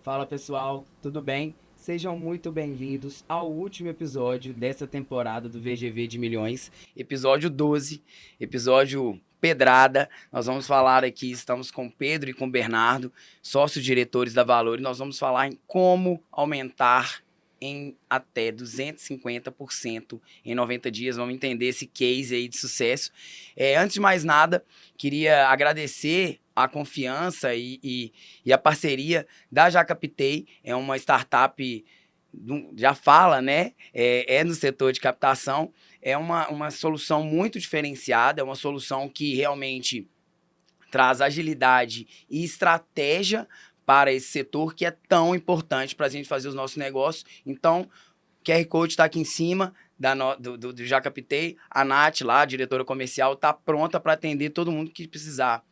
Fala pessoal, tudo bem? Sejam muito bem-vindos ao último episódio dessa temporada do VGV de Milhões, episódio 12, episódio pedrada. Nós vamos falar aqui, estamos com Pedro e com Bernardo, sócios diretores da Valor, e nós vamos falar em como aumentar em até 250% em 90 dias. Vamos entender esse case aí de sucesso. Antes de mais nada, queria agradecer a confiança e a parceria da Já Captei. É uma startup, já fala, né? É no setor de captação. É uma solução muito diferenciada, é uma solução que realmente traz agilidade e estratégia para esse setor que é tão importante para a gente fazer os nossos negócios. Então, o QR Code está aqui em cima do Já Captei. A Nath, lá, a diretora comercial, está pronta para atender todo mundo que precisar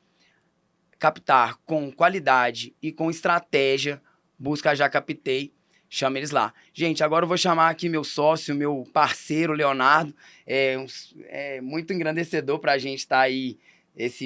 captar com qualidade e com estratégia. Busca Já Captei, chama eles lá. Gente, agora eu vou chamar aqui meu sócio, meu parceiro, Leonardo. É muito engrandecedor para a gente estar aí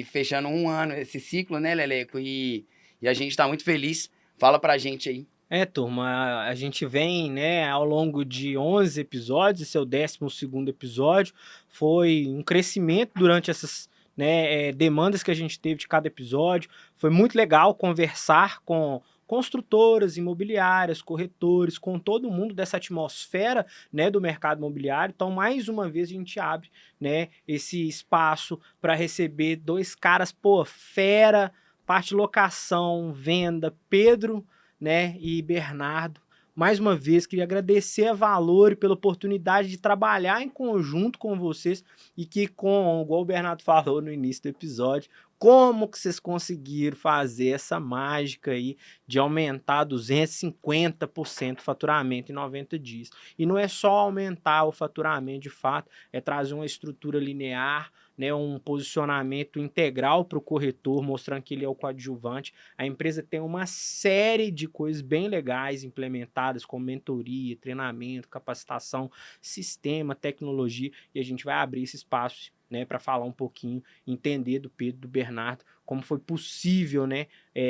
fechando um ano, esse ciclo, né, Leleco? E a gente está muito feliz. Fala para a gente aí. Turma, a gente vem, né, ao longo de 11 episódios, esse é o 12º episódio, foi um crescimento durante essas, né, demandas que a gente teve de cada episódio. Foi muito legal conversar com construtoras, imobiliárias, corretores, com todo mundo dessa atmosfera, né, do mercado imobiliário. Então, mais uma vez, a gente abre, né, esse espaço para receber dois caras, fera, parte de locação, venda, Pedro, né, e Bernardo. Mais uma vez, queria agradecer a Valor pela oportunidade de trabalhar em conjunto com vocês e que, igual o Bernardo falou no início do episódio, como que vocês conseguiram fazer essa mágica aí de aumentar 250% o faturamento em 90 dias. E não é só aumentar o faturamento de fato, é trazer uma estrutura linear, né, um posicionamento integral para o corretor, mostrando que ele é o coadjuvante. A empresa tem uma série de coisas bem legais implementadas, como mentoria, treinamento, capacitação, sistema, tecnologia, e a gente vai abrir esse espaço, né, para falar um pouquinho, entender do Pedro, do Bernardo, como foi possível, né,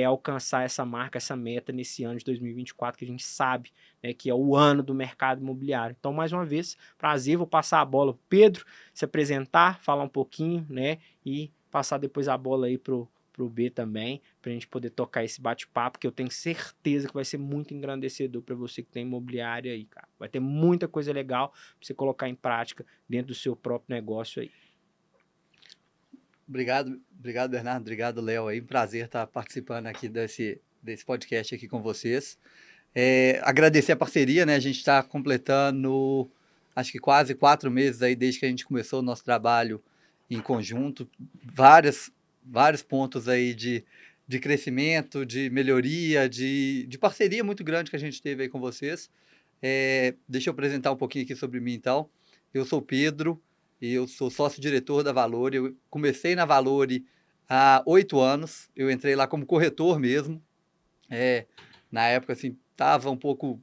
alcançar essa marca, essa meta nesse ano de 2024, que a gente sabe, né, que é o ano do mercado imobiliário. Então, mais uma vez, prazer, vou passar a bola para o Pedro se apresentar, falar um pouquinho, né, e passar depois a bola aí pro B também, pra gente poder tocar esse bate-papo, que eu tenho certeza que vai ser muito engrandecedor para você que tem imobiliária aí, cara. Vai ter muita coisa legal pra você colocar em prática dentro do seu próprio negócio aí. Obrigado, Bernardo. Obrigado, Léo. Aí, um prazer estar participando aqui desse podcast aqui com vocês. Agradecer a parceria, né? A gente está completando, acho que quase 4 meses aí desde que a gente começou o nosso trabalho em conjunto. Vários pontos aí de crescimento, de melhoria, de parceria muito grande que a gente teve aí com vocês. Deixa eu apresentar um pouquinho aqui sobre mim, então. Eu sou Pedro, e eu sou sócio-diretor da Valor. Eu comecei na Valor há 8 anos. Eu entrei lá como corretor mesmo. Na época, assim, estava um pouco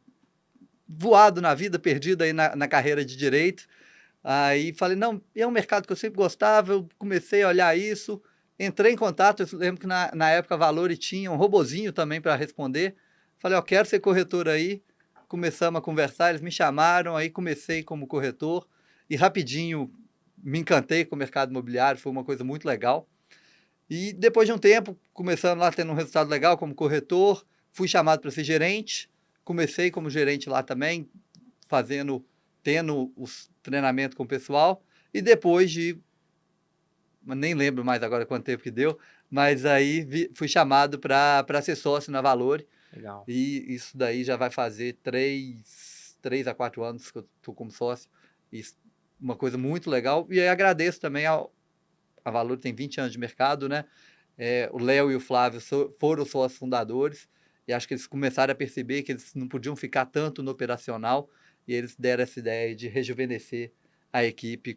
voado na vida, perdido aí na carreira de direito. Aí falei, não, é um mercado que eu sempre gostava. Eu comecei a olhar isso, entrei em contato. Eu lembro que na época a Valor tinha um robozinho também para responder. Falei, ó, quero ser corretor aí. Começamos a conversar, eles me chamaram, aí comecei como corretor e rapidinho me encantei com o mercado imobiliário, foi uma coisa muito legal. E depois de um tempo, começando lá, tendo um resultado legal como corretor, fui chamado para ser gerente, comecei como gerente lá também, tendo os treinamentos com o pessoal, e depois nem lembro mais agora quanto tempo que deu, mas aí fui chamado para ser sócio na Valor. Legal. E isso daí já vai fazer 3 a 4 anos que eu estou como sócio. Isso, uma coisa muito legal. E aí agradeço também a Valor, tem 20 anos de mercado, né? O Léo e o Flávio foram sócios fundadores, e acho que eles começaram a perceber que eles não podiam ficar tanto no operacional, e eles deram essa ideia de rejuvenescer a equipe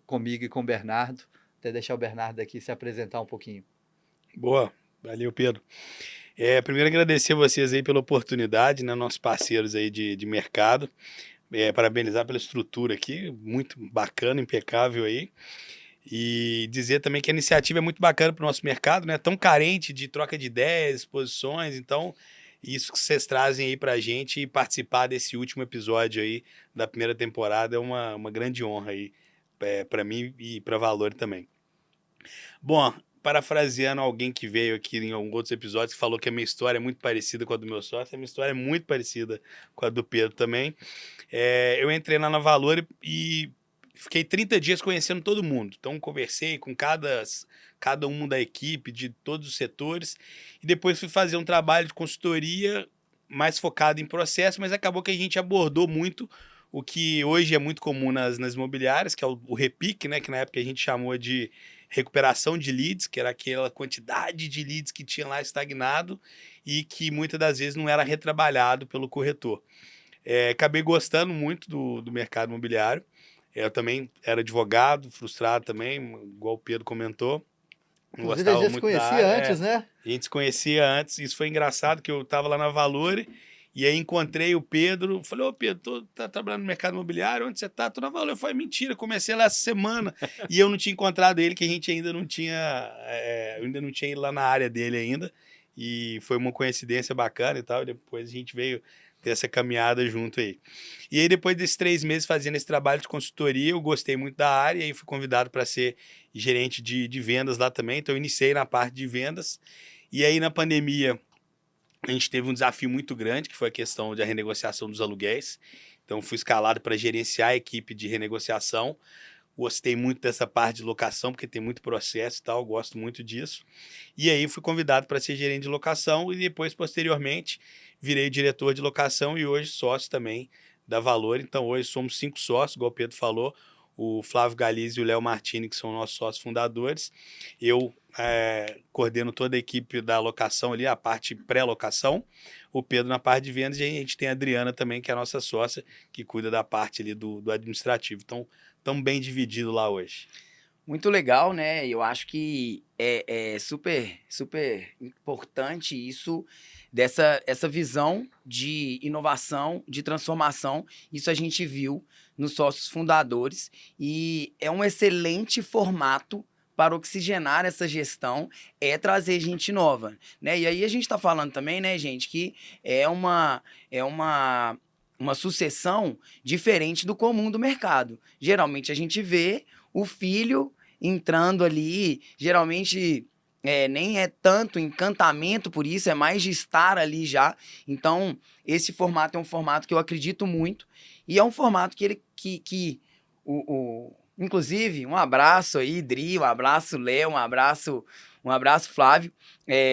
comigo e com o Bernardo. Até deixar o Bernardo aqui se apresentar um pouquinho. Boa, valeu, Pedro. Primeiro agradecer vocês aí pela oportunidade, né, nossos parceiros aí de mercado. Parabenizar pela estrutura aqui, muito bacana, impecável aí. E dizer também que a iniciativa é muito bacana para o nosso mercado, né? Tão carente de troca de ideias, exposições. Então, isso que vocês trazem aí pra gente e participar desse último episódio aí da primeira temporada é uma grande honra aí para mim e para Valor também. Bom, parafraseando alguém que veio aqui em alguns outros episódios que falou que a minha história é muito parecida com a do meu sócio, a minha história é muito parecida com a do Pedro também. Eu entrei lá na Valor e fiquei 30 dias conhecendo todo mundo. Então, conversei com cada um da equipe, de todos os setores, e depois fui fazer um trabalho de consultoria mais focado em processo, mas acabou que a gente abordou muito o que hoje é muito comum nas imobiliárias, que é o repique, né, que na época a gente chamou de recuperação de leads, que era aquela quantidade de leads que tinha lá estagnado e que muitas das vezes não era retrabalhado pelo corretor. Acabei gostando muito do mercado imobiliário. Eu também era advogado, frustrado também, igual o Pedro comentou. Não Inclusive, a gostava gente se muito da conhecia área. antes, né? A gente se conhecia antes, isso foi engraçado, que eu estava lá na Valor e aí encontrei o Pedro, falei, ô Pedro, tá trabalhando no mercado imobiliário, onde você tá? Tô na Valor. Eu falei, mentira, comecei lá essa semana e eu não tinha encontrado ele, que a gente ainda não tinha, eu ainda não tinha ido lá na área dele ainda, e foi uma coincidência bacana e tal, e depois a gente veio ter essa caminhada junto aí. E aí depois desses 3 meses fazendo esse trabalho de consultoria, eu gostei muito da área e aí fui convidado para ser gerente de vendas lá também, então eu iniciei na parte de vendas, e aí na pandemia a gente teve um desafio muito grande, que foi a questão da renegociação dos aluguéis. Então, fui escalado para gerenciar a equipe de renegociação. Gostei muito dessa parte de locação, porque tem muito processo e tal, gosto muito disso. E aí, fui convidado para ser gerente de locação e depois, posteriormente, virei diretor de locação e hoje sócio também da Valor. Então, hoje somos 5 sócios, igual o Pedro falou, o Flávio Galize e o Léo Martini, que são nossos sócios fundadores. Eu coordeno toda a equipe da locação ali, a parte pré-locação, o Pedro na parte de vendas, e a gente tem a Adriana também, que é a nossa sócia, que cuida da parte ali do administrativo. Então, estamos bem divididos lá hoje. Muito legal, né? Eu acho que é super, super importante isso, essa visão de inovação, de transformação. Isso a gente viu nos sócios fundadores e é um excelente formato para oxigenar essa gestão, trazer gente nova, né? E aí a gente está falando também, né, gente, que é uma sucessão diferente do comum do mercado. Geralmente a gente vê o filho entrando ali, geralmente nem é tanto encantamento por isso, é mais de estar ali já. Então, esse formato é um formato que eu acredito muito e é um formato inclusive, um abraço aí, Dri, um abraço, Léo, um abraço, Flávio.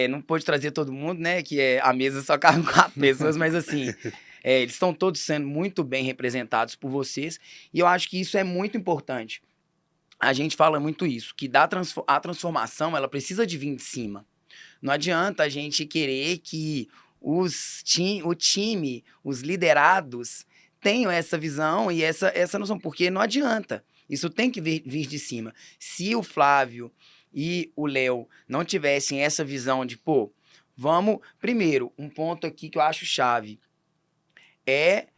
Não pôde trazer todo mundo, né, que a mesa só cabe 4 pessoas, mas assim... eles estão todos sendo muito bem representados por vocês e eu acho que isso é muito importante. A gente fala muito isso, que a transformação ela precisa de vir de cima. Não adianta a gente querer que o time, os liderados tenham essa visão e essa noção, porque não adianta. Isso tem que vir de cima. Se o Flávio e o Léo não tivessem essa visão de, vamos... Primeiro, um ponto aqui que eu acho chave é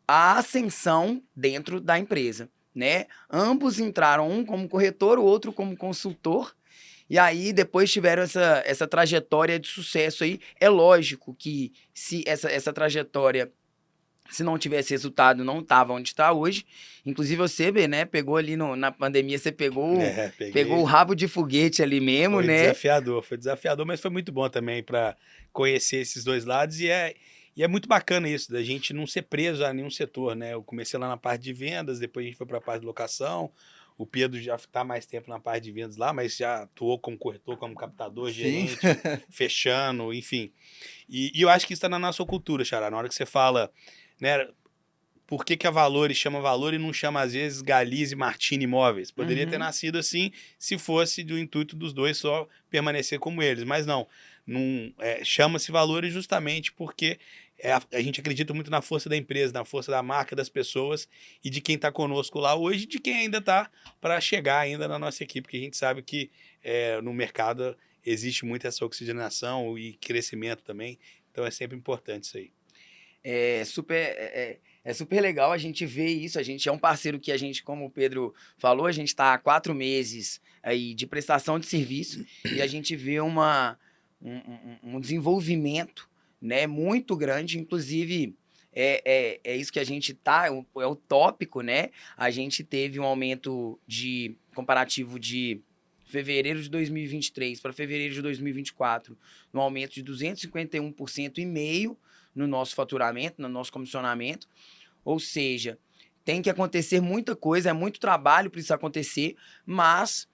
a ascensão dentro da empresa, né? Ambos entraram, um como corretor, o outro como consultor, e aí depois tiveram essa trajetória de sucesso aí. É lógico que se essa trajetória, se não tivesse resultado, não estava onde está hoje. Inclusive você, né, pegou ali na pandemia, você pegou o rabo de foguete ali mesmo, né? Foi desafiador, mas foi muito bom também para conhecer esses dois lados e é muito bacana isso, da gente não ser preso a nenhum setor, né? Eu comecei lá na parte de vendas, depois a gente foi para a parte de locação. O Pedro já está mais tempo na parte de vendas lá, mas já atuou como corretor, como captador, gerente, fechando, enfim. E eu acho que isso está na nossa cultura, Xará. Na hora que você fala, né? Por que a Valor chama Valor e não chama, às vezes, Galize e Martini Imóveis? Poderia ter nascido assim, se fosse do intuito dos dois só permanecer como eles. Mas não chama-se Valor justamente porque a gente acredita muito na força da empresa, na força da marca, das pessoas e de quem está conosco lá hoje e de quem ainda está para chegar ainda na nossa equipe, porque a gente sabe que no mercado existe muito essa oxigenação e crescimento também. Então é sempre importante isso aí. É super legal a gente ver isso. A gente é um parceiro que a gente, como o Pedro falou, a gente está há 4 meses aí de prestação de serviço e a gente vê um desenvolvimento, né, muito grande, inclusive é isso que a gente tá, é o tópico, né? A gente teve um aumento de comparativo de fevereiro de 2023 para fevereiro de 2024, um aumento de 251,5% no nosso faturamento, no nosso comissionamento. Ou seja, tem que acontecer muita coisa, é muito trabalho para isso acontecer, mas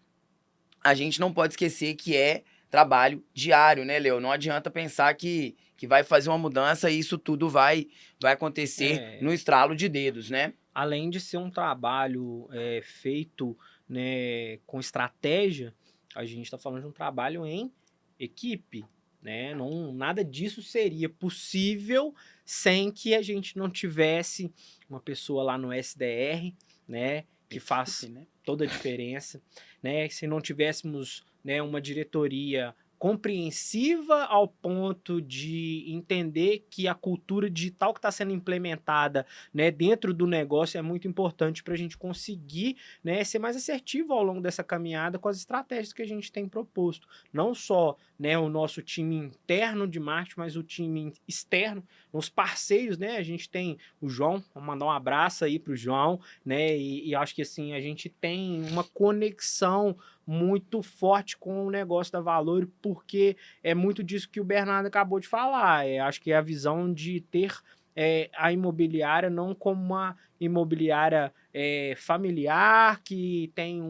a gente não pode esquecer que é trabalho diário, né, Leo? Não adianta pensar que vai fazer uma mudança e isso tudo vai acontecer no estralo de dedos, né? Além de ser um trabalho feito, né, com estratégia, a gente está falando de um trabalho em equipe, né? Não, nada disso seria possível sem que a gente não tivesse uma pessoa lá no SDR, né, que faz né? toda a diferença, né? Se não tivéssemos, né, uma diretoria compreensiva ao ponto de entender que a cultura digital que está sendo implementada, né, dentro do negócio é muito importante para a gente conseguir, né, ser mais assertivo ao longo dessa caminhada com as estratégias que a gente tem proposto. Não só, né, o nosso time interno de marketing, mas o time externo, os parceiros, né? A gente tem o João, vou mandar um abraço aí para o João, né? E acho que assim, a gente tem uma conexão muito forte com o negócio da Valor, porque é muito disso que o Bernardo acabou de falar. Acho que é a visão de ter a imobiliária não como uma imobiliária familiar que tem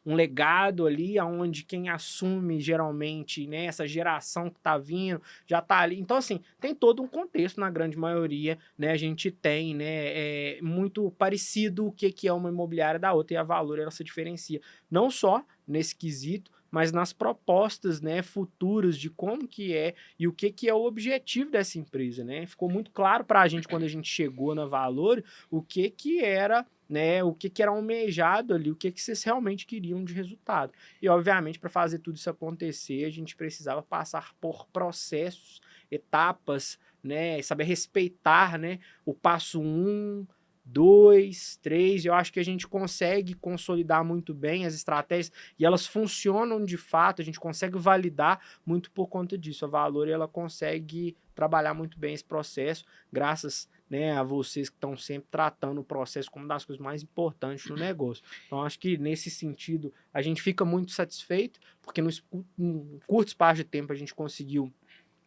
um legado ali, onde quem assume geralmente, né, essa geração que está vindo já está ali. Então, assim, tem todo um contexto na grande maioria, né? A gente tem, né, muito parecido o que é uma imobiliária da outra, e a Valor ela se diferencia não só nesse quesito, mas nas propostas, né, futuras de como que é e o que é o objetivo dessa empresa, né? Ficou muito claro para a gente quando a gente chegou na Valor o que era, né, o que era almejado ali, o que vocês realmente queriam de resultado. E, obviamente, para fazer tudo isso acontecer, a gente precisava passar por processos, etapas, né, saber respeitar, né, o passo 1, 2, 3, eu acho que a gente consegue consolidar muito bem as estratégias e elas funcionam de fato, a gente consegue validar muito por conta disso. A Valor ela consegue trabalhar muito bem esse processo, graças, né, a vocês que estão sempre tratando o processo como uma das coisas mais importantes no negócio. Então, acho que nesse sentido a gente fica muito satisfeito, porque num curto espaço de tempo a gente conseguiu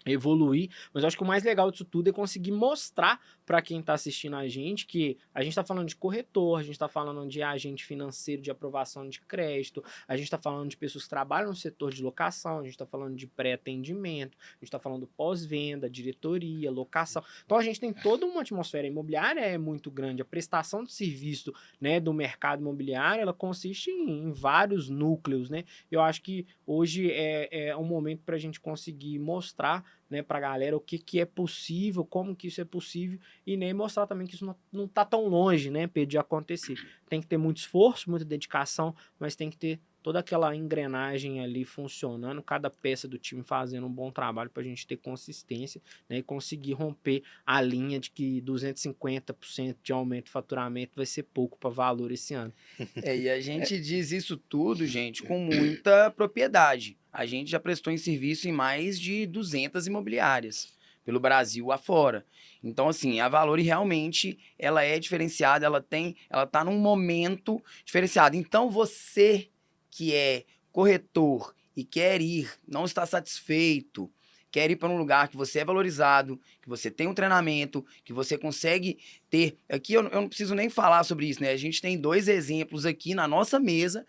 evoluir, mas eu acho que o mais legal disso tudo é conseguir mostrar para quem está assistindo a gente que a gente está falando de corretor, a gente está falando de agente financeiro de aprovação de crédito, a gente está falando de pessoas que trabalham no setor de locação, a gente está falando de pré-atendimento, a gente está falando pós-venda, diretoria, locação. Então a gente tem toda uma atmosfera imobiliária é muito grande, a prestação de serviço, né, do mercado imobiliário, ela consiste em vários núcleos, né? Eu acho que hoje é um momento para a gente conseguir mostrar, né, para a galera o que é possível, como que isso é possível, e nem mostrar também que isso não tá tão longe, né, Pedro, de acontecer. Tem que ter muito esforço, muita dedicação, mas tem que ter toda aquela engrenagem ali funcionando, cada peça do time fazendo um bom trabalho para a gente ter consistência, né, e conseguir romper a linha de que 250% de aumento de faturamento vai ser pouco para Valor esse ano. E a gente diz isso tudo, gente, com muita propriedade. A gente já prestou em serviço em mais de 200 imobiliárias pelo Brasil afora. Então, assim, a Valor realmente ela é diferenciada, ela tá num momento diferenciado. Então, você que é corretor e quer ir, não está satisfeito, quer ir para um lugar que você é valorizado, que você tem um treinamento, que você consegue ter... Aqui eu não preciso nem falar sobre isso, né? A gente tem 2 exemplos aqui na nossa mesa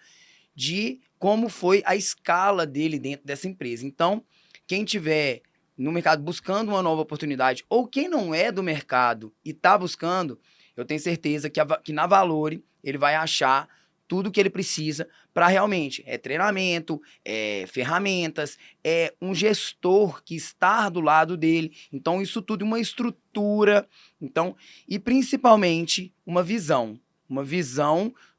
de como foi a escala dele dentro dessa empresa. Então, quem tiver no mercado buscando uma nova oportunidade, ou quem não é do mercado e está buscando, eu tenho certeza que na Valor ele vai achar tudo que ele precisa para realmente, treinamento, ferramentas, um gestor que está do lado dele. Então, isso tudo é uma estrutura, então, e principalmente uma visão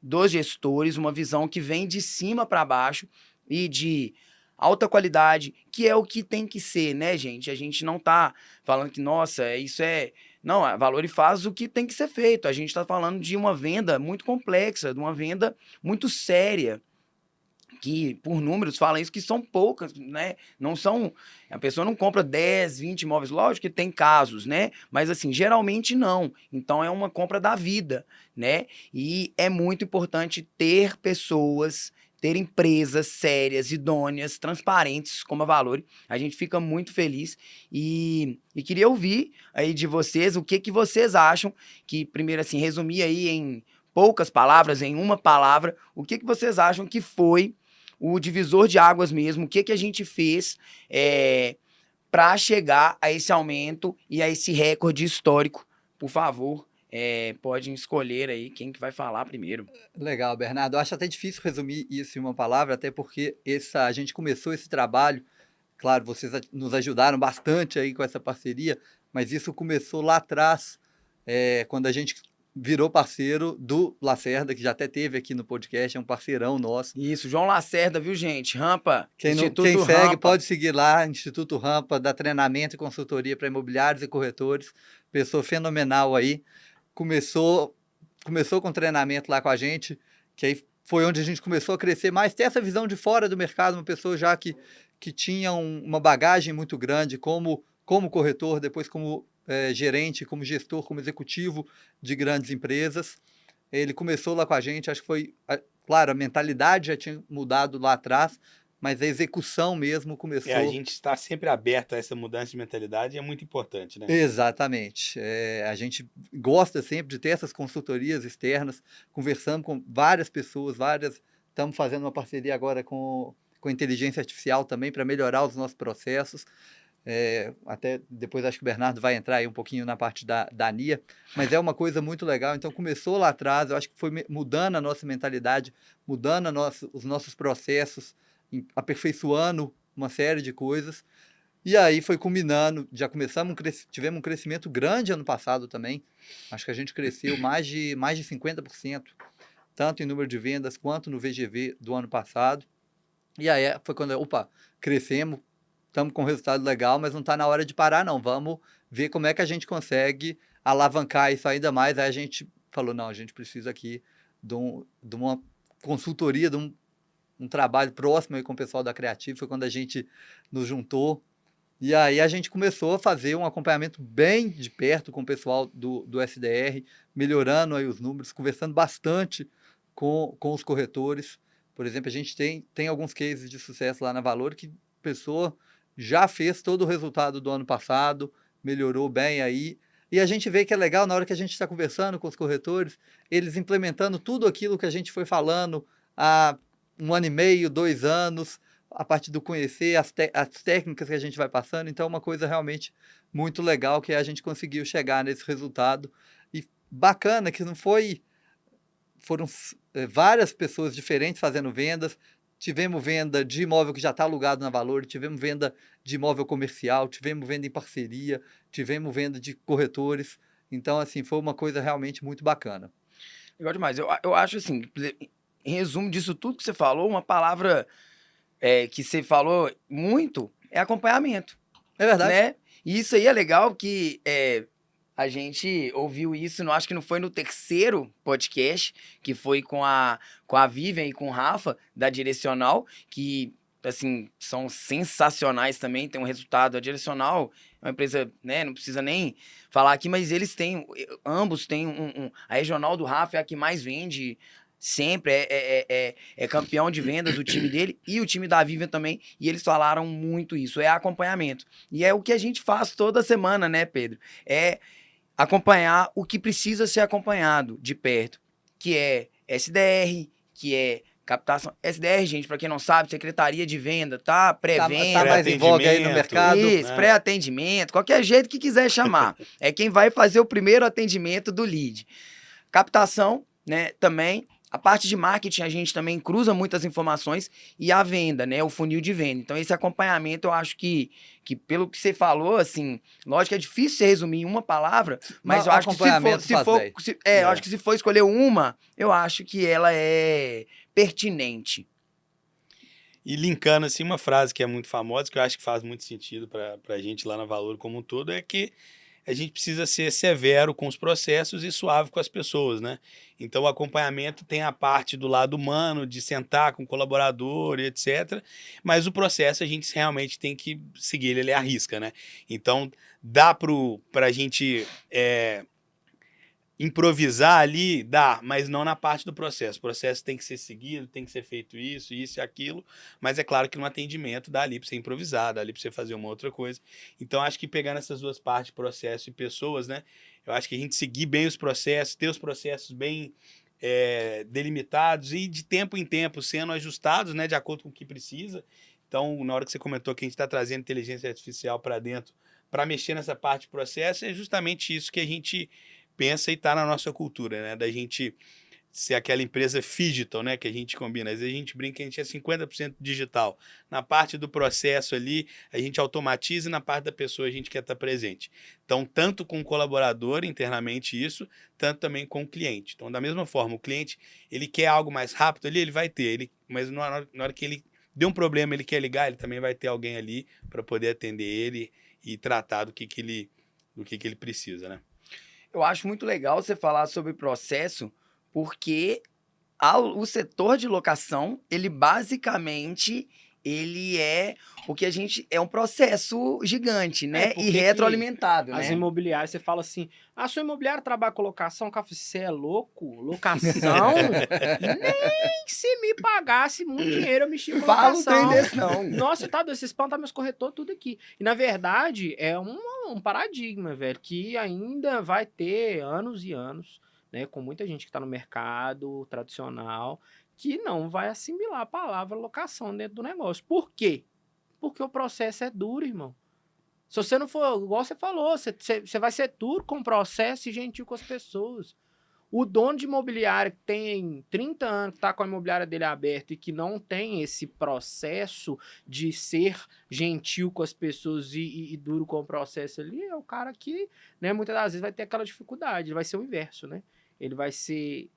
dos gestores, uma visão que vem de cima para baixo e de alta qualidade, que é o que tem que ser, né, gente? A gente não tá falando que, nossa, isso é... Não, a Valor faz o que tem que ser feito. A gente está falando de uma venda muito complexa, de uma venda muito séria, que por números falam isso, que são poucas, né? Não são, a pessoa não compra 10, 20 imóveis, lógico que tem casos, né? Mas assim, geralmente não. Então é uma compra da vida, né? E é muito importante ter pessoas, ter empresas sérias, idôneas, transparentes como a Valore. A gente fica muito feliz e queria ouvir aí de vocês o que vocês acham, que primeiro assim, resumir aí em poucas palavras, em uma palavra, o que vocês acham que foi o divisor de águas mesmo, o que a gente fez para chegar a esse aumento e a esse recorde histórico. Por favor, podem escolher aí quem que vai falar primeiro. Legal, Bernardo. Eu acho até difícil resumir isso em uma palavra, até porque a gente começou esse trabalho, claro, vocês nos ajudaram bastante aí com essa parceria, mas isso começou lá atrás, quando a gente virou parceiro do Lacerda, que já até teve aqui no podcast, é um parceirão nosso. Isso, João Lacerda, viu, gente? Rampa, Quem Instituto segue, Rampa. pode seguir lá, Instituto Rampa, dá treinamento e consultoria para imobiliários e corretores. Pessoa fenomenal aí. Começou com treinamento lá com a gente, que aí foi onde a gente começou a crescer mais, ter essa visão de fora do mercado, uma pessoa já que tinha uma bagagem muito grande como corretor, depois como gerente, como gestor, como executivo de grandes empresas. Ele começou lá com a gente, acho que foi, claro, a mentalidade já tinha mudado lá atrás, mas a execução mesmo começou. A gente está sempre aberto a essa mudança de mentalidade e é muito importante, né? Exatamente. A gente gosta sempre de ter essas consultorias externas, conversando com várias pessoas, estamos fazendo uma parceria agora com inteligência artificial também para melhorar os nossos processos. Até depois acho que o Bernardo vai entrar aí um pouquinho na parte da ANIA, mas é uma coisa muito legal. Então começou lá atrás, eu acho que foi mudando a nossa mentalidade, mudando os nossos processos, aperfeiçoando uma série de coisas. E aí foi culminando, já tivemos um crescimento grande ano passado também. Acho que a gente cresceu mais de 50%, tanto em número de vendas quanto no VGV do ano passado. E aí foi quando, crescemos, estamos com um resultado legal, mas não está na hora de parar, não. Vamos ver como é que a gente consegue alavancar isso ainda mais. Aí a gente falou, não, a gente precisa aqui de uma consultoria, de um trabalho próximo aí com o pessoal da Creative. Foi quando a gente nos juntou. E aí a gente começou a fazer um acompanhamento bem de perto com o pessoal do SDR, melhorando aí os números, conversando bastante com os corretores. Por exemplo, a gente tem alguns cases de sucesso lá na Valore que a pessoa já fez todo o resultado do ano passado, melhorou bem aí. E a gente vê que é legal, na hora que a gente está conversando com os corretores, eles implementando tudo aquilo que a gente foi falando há 1 ano e meio, 2 anos, a partir do conhecer as técnicas que a gente vai passando. Então, é uma coisa realmente muito legal que a gente conseguiu chegar nesse resultado. E bacana que não foram várias pessoas diferentes fazendo vendas. Tivemos venda de imóvel que já está alugado na Valore, tivemos venda de imóvel comercial, tivemos venda em parceria, tivemos venda de corretores. Então, assim, foi uma coisa realmente muito bacana. Legal demais. Eu acho assim, em resumo disso tudo que você falou, uma palavra que você falou muito é acompanhamento. É verdade. Né? E isso aí é legal que a gente ouviu isso, acho que não foi no terceiro podcast, que foi com a Vivian e com o Rafa, da Direcional, que, assim, são sensacionais também, tem um resultado. A Direcional é uma empresa, né, não precisa nem falar aqui, mas ambos têm a regional do Rafa é a que mais vende, sempre é campeão de vendas, o time dele e o time da Vivian também, e eles falaram muito isso, é acompanhamento. E é o que a gente faz toda semana, né, Pedro? É acompanhar o que precisa ser acompanhado de perto, que é SDR, que é captação. SDR, gente, para quem não sabe, Secretaria de Venda, tá? Pré-venda. Tá mais em voga aí no mercado. Isso, né? Pré-atendimento, qualquer jeito que quiser chamar. É quem vai fazer o primeiro atendimento do lead. Captação, né, também. A parte de marketing, a gente também cruza muitas informações e a venda, né? O funil de venda. Então, esse acompanhamento, eu acho que pelo que você falou, assim, lógico que é difícil você resumir em uma palavra, mas eu acho que eu acho que se for escolher uma, eu acho que ela é pertinente. E linkando, assim, uma frase que é muito famosa, que eu acho que faz muito sentido pra gente lá na Valore como um todo, é que a gente precisa ser severo com os processos e suave com as pessoas, né? Então, o acompanhamento tem a parte do lado humano, de sentar com o colaborador e etc. Mas o processo a gente realmente tem que seguir ele à risca, né? Então, dá para a gente improvisar ali, dá, mas não na parte do processo. O processo tem que ser seguido, tem que ser feito isso e aquilo, mas é claro que no atendimento dá ali para você improvisar, dá ali para você fazer uma outra coisa. Então, acho que pegando essas duas partes, processo e pessoas, né? Eu acho que a gente seguir bem os processos, ter os processos bem delimitados e de tempo em tempo sendo ajustados, né, de acordo com o que precisa. Então, na hora que você comentou que a gente está trazendo inteligência artificial para dentro, para mexer nessa parte de processo, é justamente isso que a gente pensa e tá na nossa cultura, né? Da gente ser aquela empresa digital, né? Que a gente combina. Às vezes a gente brinca que a gente é 50% digital. Na parte do processo ali, a gente automatiza e na parte da pessoa a gente quer estar presente. Então, tanto com o colaborador internamente isso, tanto também com o cliente. Então, da mesma forma, o cliente, ele quer algo mais rápido ali, ele vai ter. Mas na hora que ele deu um problema, ele quer ligar, ele também vai ter alguém ali para poder atender ele e tratar do que ele precisa, né? Eu acho muito legal você falar sobre processo, porque o setor de locação, ele basicamente ele é o que a gente é um processo gigante, né? porque E retroalimentado, as né? imobiliárias, você fala assim, a sua imobiliária trabalha com locação, você é louco? Locação? Nem se me pagasse muito dinheiro eu mexia com Fala um trem locação. desse, não. Nossa, tá doido, esses espantar meus corretores tudo aqui. E, na verdade, é um paradigma, velho, que ainda vai ter anos e anos, né, com muita gente que tá no mercado tradicional, que não vai assimilar a palavra locação dentro do negócio. Por quê? Porque o processo é duro, irmão. Se você não for, igual você falou, você vai ser duro com o processo e gentil com as pessoas. O dono de imobiliária que tem 30 anos, que está com a imobiliária dele aberta e que não tem esse processo de ser gentil com as pessoas e duro com o processo ali, é o cara que, né, muitas das vezes vai ter aquela dificuldade, ele vai ser o inverso, né? Ele vai ser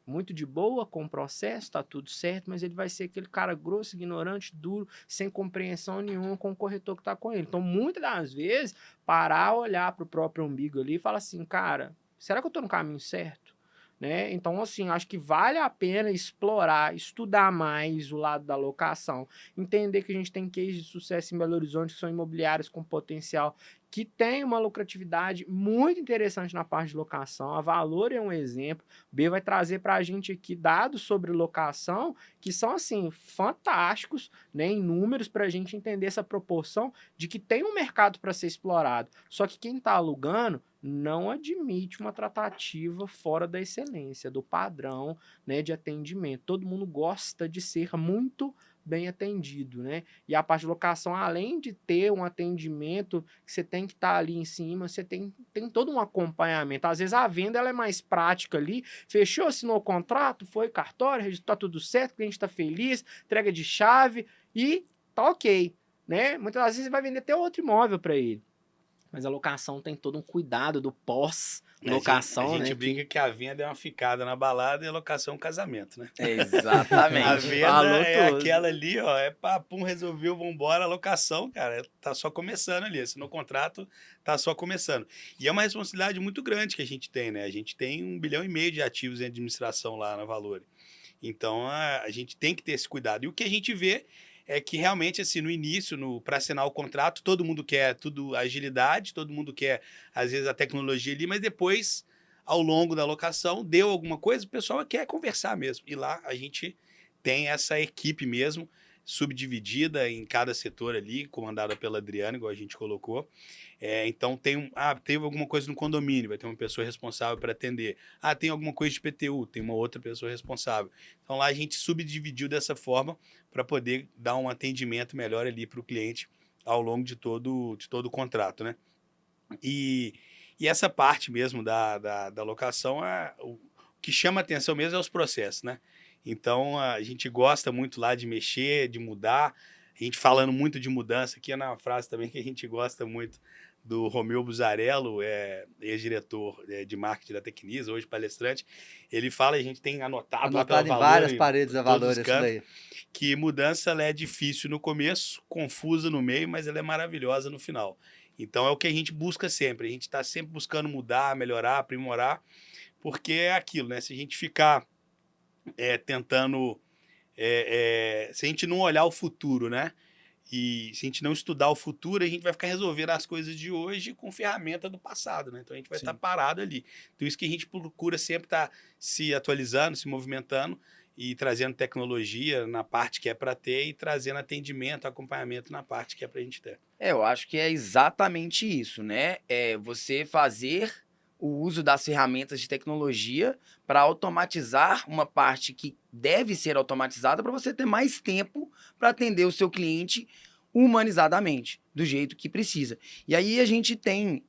muito de boa com o processo, tá tudo certo, mas ele vai ser aquele cara grosso, ignorante, duro, sem compreensão nenhuma com o corretor que tá com ele. Então, muitas das vezes, parar, olhar pro próprio umbigo ali e falar assim, cara, será que eu tô no caminho certo? Né? Então, assim, acho que vale a pena explorar, estudar mais o lado da locação, entender que a gente tem cases de sucesso em Belo Horizonte, que são imobiliárias com potencial, que tem uma lucratividade muito interessante na parte de locação. A Valor é um exemplo. O B vai trazer para a gente aqui dados sobre locação que são, assim, fantásticos, né, em números, para a gente entender essa proporção de que tem um mercado para ser explorado. Só que quem está alugando não admite uma tratativa fora da excelência, do padrão, né, de atendimento. Todo mundo gosta de ser muito bem atendido, né? E a parte de locação, além de ter um atendimento que você tem que estar ali em cima, você tem todo um acompanhamento. Às vezes a venda ela é mais prática ali, fechou, assinou o contrato, foi cartório, registrou tudo certo, o cliente está feliz, entrega de chave e tá ok, né? Muitas vezes você vai vender até outro imóvel para ele. Mas a locação tem todo um cuidado do pós-locação, A gente né? brinca que a venda é uma ficada na balada e a locação é um casamento, né? Exatamente. A venda Falou é tudo. aquela ali, ó, é papum, resolveu, vambora. A locação, cara, tá só começando ali. Assinou o contrato, tá só começando. E é uma responsabilidade muito grande que a gente tem, né? A gente tem 1,5 bilhão de ativos em administração lá na Valor. Então, a gente tem que ter esse cuidado. E o que a gente vê é que realmente, assim, no início, para assinar o contrato, todo mundo quer tudo agilidade, todo mundo quer, às vezes, a tecnologia ali, mas depois, ao longo da locação, deu alguma coisa, o pessoal quer conversar mesmo. E lá a gente tem essa equipe mesmo, subdividida em cada setor ali, comandada pela Adriana, igual a gente colocou. Então, teve alguma coisa no condomínio, vai ter uma pessoa responsável para atender. Tem alguma coisa de PTU, tem uma outra pessoa responsável. Então, lá a gente subdividiu dessa forma para poder dar um atendimento melhor ali para o cliente ao longo de todo o contrato, né? E essa parte mesmo da locação, o que chama atenção mesmo é os processos, né? Então, a gente gosta muito lá de mexer, de mudar. A gente falando muito de mudança, aqui é uma frase também que a gente gosta muito do Romeu Buzarello, ex-diretor de marketing da Tecnisa, hoje palestrante. Ele fala, a gente tem anotado lá pela Anotado em Valor, várias paredes da todos Valor, os isso cantos, daí. que mudança ela é difícil no começo, confusa no meio, mas ela é maravilhosa no final. Então é o que a gente busca sempre. A gente está sempre buscando mudar, melhorar, aprimorar, porque é aquilo, né? Se a gente ficar tentando... se a gente não olhar o futuro, né? E se a gente não estudar o futuro, a gente vai ficar resolvendo as coisas de hoje com ferramenta do passado, né? Então a gente vai estar parado ali. Então isso que a gente procura sempre estar se atualizando, se movimentando e trazendo tecnologia na parte que é para ter e trazendo atendimento, acompanhamento na parte que é para a gente ter. Eu acho que é exatamente isso, né? É você fazer o uso das ferramentas de tecnologia para automatizar uma parte que deve ser automatizada para você ter mais tempo para atender o seu cliente humanizadamente, do jeito que precisa. E aí a gente tem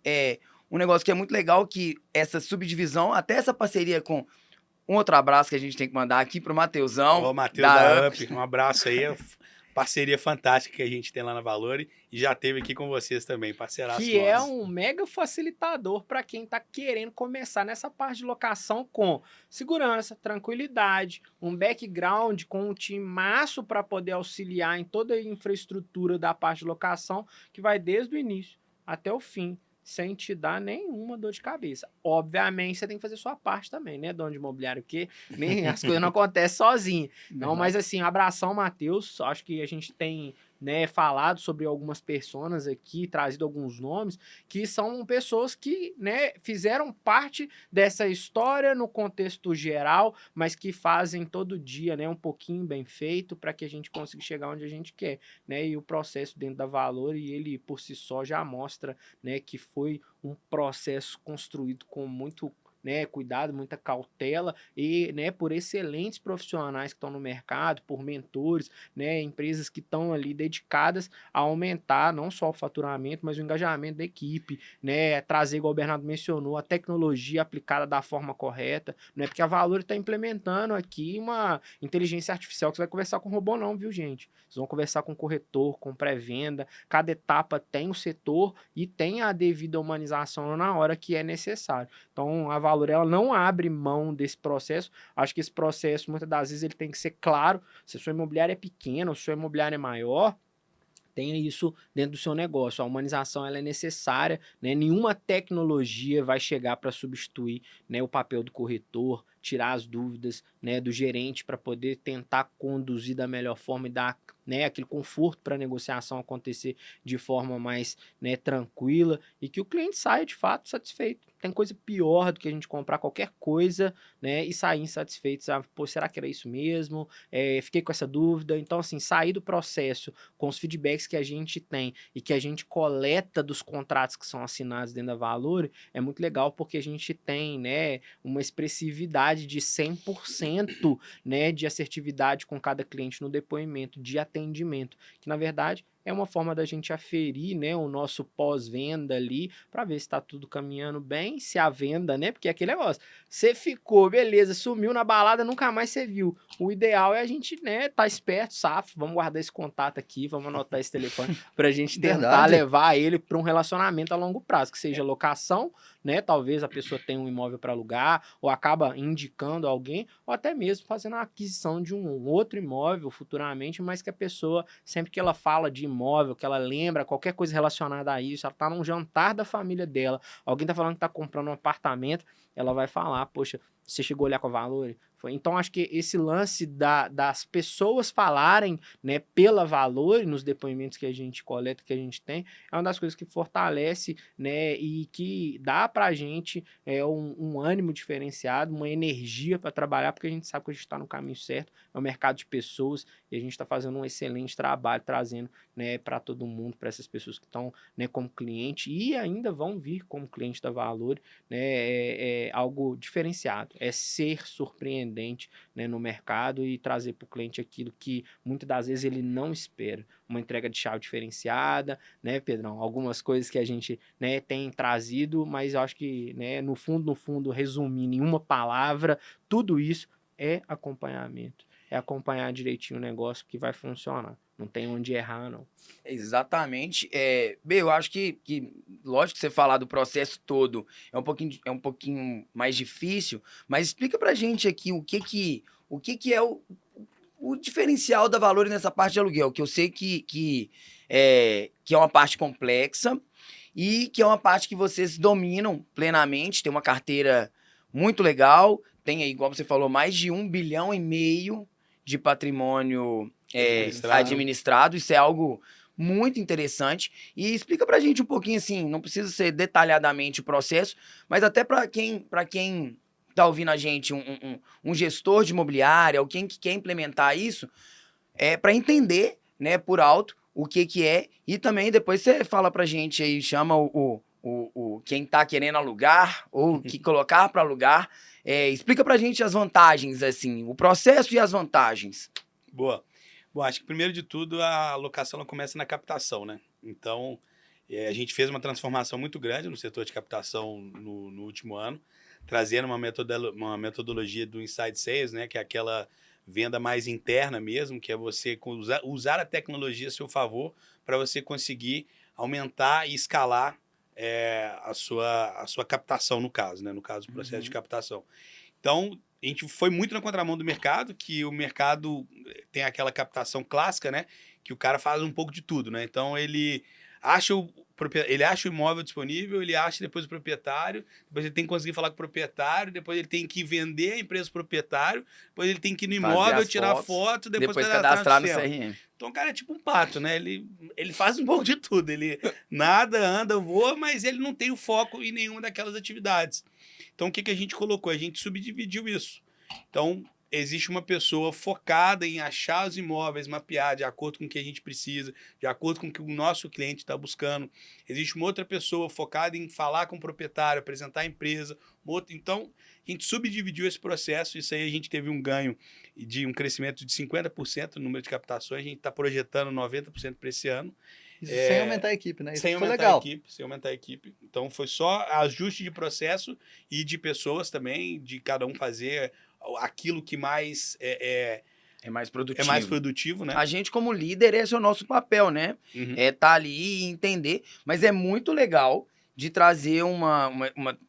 um negócio que é muito legal, que essa subdivisão, até essa parceria com um outro abraço que a gente tem que mandar aqui pro Mateusão. Ô, Matheus da UP, um abraço aí. Parceria fantástica que a gente tem lá na Valore e já teve aqui com vocês também, parceiraço Que é nosso. um mega facilitador para quem está querendo começar nessa parte de locação com segurança, tranquilidade, um background com um timaço para poder auxiliar em toda a infraestrutura da parte de locação, que vai desde o início até o fim, sem te dar nenhuma dor de cabeça. Obviamente, você tem que fazer sua parte também, né, dono de imobiliário, porque nem as coisas não acontecem sozinho. Não, mas assim, abração, Matheus. Acho que a gente tem, né, falado sobre algumas personas aqui, trazido alguns nomes, que são pessoas que, né, fizeram parte dessa história no contexto geral, mas que fazem todo dia, né, um pouquinho bem feito para que a gente consiga chegar onde a gente quer, né, e o processo dentro da Valore, ele por si só já mostra, né, que foi um processo construído com muito, né, cuidado, muita cautela e, né, por excelentes profissionais que estão no mercado, por mentores, né, empresas que estão ali dedicadas a aumentar não só o faturamento, mas o engajamento da equipe, né, trazer, igual o Bernardo mencionou, a tecnologia aplicada da forma correta, né, porque a Valore está implementando aqui uma inteligência artificial que você vai conversar com robô não, viu, gente? Vocês vão conversar com corretor, com pré-venda, cada etapa tem o setor e tem a devida humanização na hora que é necessário. Então, a Valore, ela não abre mão desse processo. Acho que esse processo, muitas das vezes, ele tem que ser claro. Se a sua imobiliária é pequena, ou se a sua imobiliária é maior, tenha isso dentro do seu negócio. A humanização, ela é necessária, né? Nenhuma tecnologia vai chegar para substituir, né, o papel do corretor, tirar as dúvidas, né, do gerente para poder tentar conduzir da melhor forma e dar, né, aquele conforto para a negociação acontecer de forma mais, né, tranquila e que o cliente saia de fato satisfeito. Tem coisa pior do que a gente comprar qualquer coisa, né, e sair insatisfeito. Sabe? Pô, será que era isso mesmo? Fiquei com essa dúvida. Então, assim, sair do processo com os feedbacks que a gente tem e que a gente coleta dos contratos que são assinados dentro da Valore é muito legal, porque a gente tem, né, uma expressividade de 100%, né, de assertividade com cada cliente no depoimento, de atendimento, que na verdade é uma forma da gente aferir, né, o nosso pós-venda ali, para ver se está tudo caminhando bem, se a venda, né, porque é aquele negócio, você ficou, beleza, sumiu na balada, nunca mais você viu. O ideal é a gente, né, tá esperto, safo, vamos guardar esse contato aqui, vamos anotar esse telefone, para a gente tentar levar ele para um relacionamento a longo prazo, que seja locação, né, talvez a pessoa tenha um imóvel para alugar, ou acaba indicando alguém, ou até mesmo fazendo a aquisição de um outro imóvel futuramente, mas que a pessoa, sempre que ela fala de imóvel, que ela lembra qualquer coisa relacionada a isso, ela tá num jantar da família dela, alguém tá falando que tá comprando um apartamento, ela vai falar, poxa, você chegou a olhar com a Valore? Então, acho que esse lance das pessoas falarem, né, pela Valore nos depoimentos que a gente coleta, que a gente tem, é uma das coisas que fortalece, né, e que dá pra gente um ânimo diferenciado, uma energia para trabalhar, porque a gente sabe que a gente está no caminho certo, é um mercado de pessoas, e a gente está fazendo um excelente trabalho, trazendo, né, para todo mundo, para essas pessoas que estão, né, como cliente e ainda vão vir como cliente da Valore, né, é algo diferenciado, é ser surpreendente, né, no mercado e trazer para o cliente aquilo que muitas das vezes ele não espera. Uma entrega de chave diferenciada, né, Pedrão? Algumas coisas que a gente, né, tem trazido, mas eu acho que, né, no fundo, resumindo em uma palavra, tudo isso é acompanhamento. É acompanhar direitinho o negócio que vai funcionar. Não tem onde errar, não. Exatamente. Eu acho que, lógico que você falar do processo todo é um pouquinho mais difícil, mas explica pra gente aqui o que é o diferencial da Valore nessa parte de aluguel, que eu sei que é uma parte complexa e que é uma parte que vocês dominam plenamente, tem uma carteira muito legal, tem aí, igual você falou, mais de 1,5 bilhão de patrimônio administrado. Isso é algo muito interessante. E explica pra gente um pouquinho assim, não precisa ser detalhadamente o processo, mas até para quem tá ouvindo a gente, um gestor de imobiliária, ou quem que quer implementar isso, para entender, né, por alto, o que é, e também depois você fala pra gente aí, chama quem tá querendo alugar, ou que colocar para alugar, explica pra gente as vantagens, assim, o processo e as vantagens. Boa. Bom, acho que primeiro de tudo a locação ela começa na captação, né? Então, a gente fez uma transformação muito grande no setor de captação no último ano, trazendo uma metodologia do Inside Sales, né? Que é aquela venda mais interna mesmo, que é você usar a tecnologia a seu favor para você conseguir aumentar e escalar a sua captação, no caso, né? No caso, o processo de captação. Então, a gente foi muito na contramão do mercado, que o mercado tem aquela captação clássica, né? Que o cara faz um pouco de tudo, né? Então, ele acha o imóvel disponível, ele acha depois o proprietário, depois ele tem que conseguir falar com o proprietário, depois ele tem que vender a empresa pro proprietário, depois ele tem que ir no imóvel, tirar foto, depois cadastrar no CRM. Então, o cara é tipo um pato, né? Ele faz um pouco de tudo. Ele nada, anda, voa, mas ele não tem o foco em nenhuma daquelas atividades. Então, o que a gente colocou? A gente subdividiu isso. Então, existe uma pessoa focada em achar os imóveis, mapear de acordo com o que a gente precisa, de acordo com o que o nosso cliente está buscando. Existe uma outra pessoa focada em falar com o proprietário, apresentar a empresa. Então, a gente subdividiu esse processo. Isso aí a gente teve um ganho de um crescimento de 50% no número de captações. A gente está projetando 90% para esse ano. Isso sem aumentar a equipe, né? Isso sem foi aumentar legal. sem aumentar a equipe. Então, foi só ajuste de processo e de pessoas também, de cada um fazer aquilo que mais é mais produtivo. É mais produtivo, né? A gente, como líder, esse é o nosso papel, né? Tá ali e entender. Mas é muito legal de trazer uma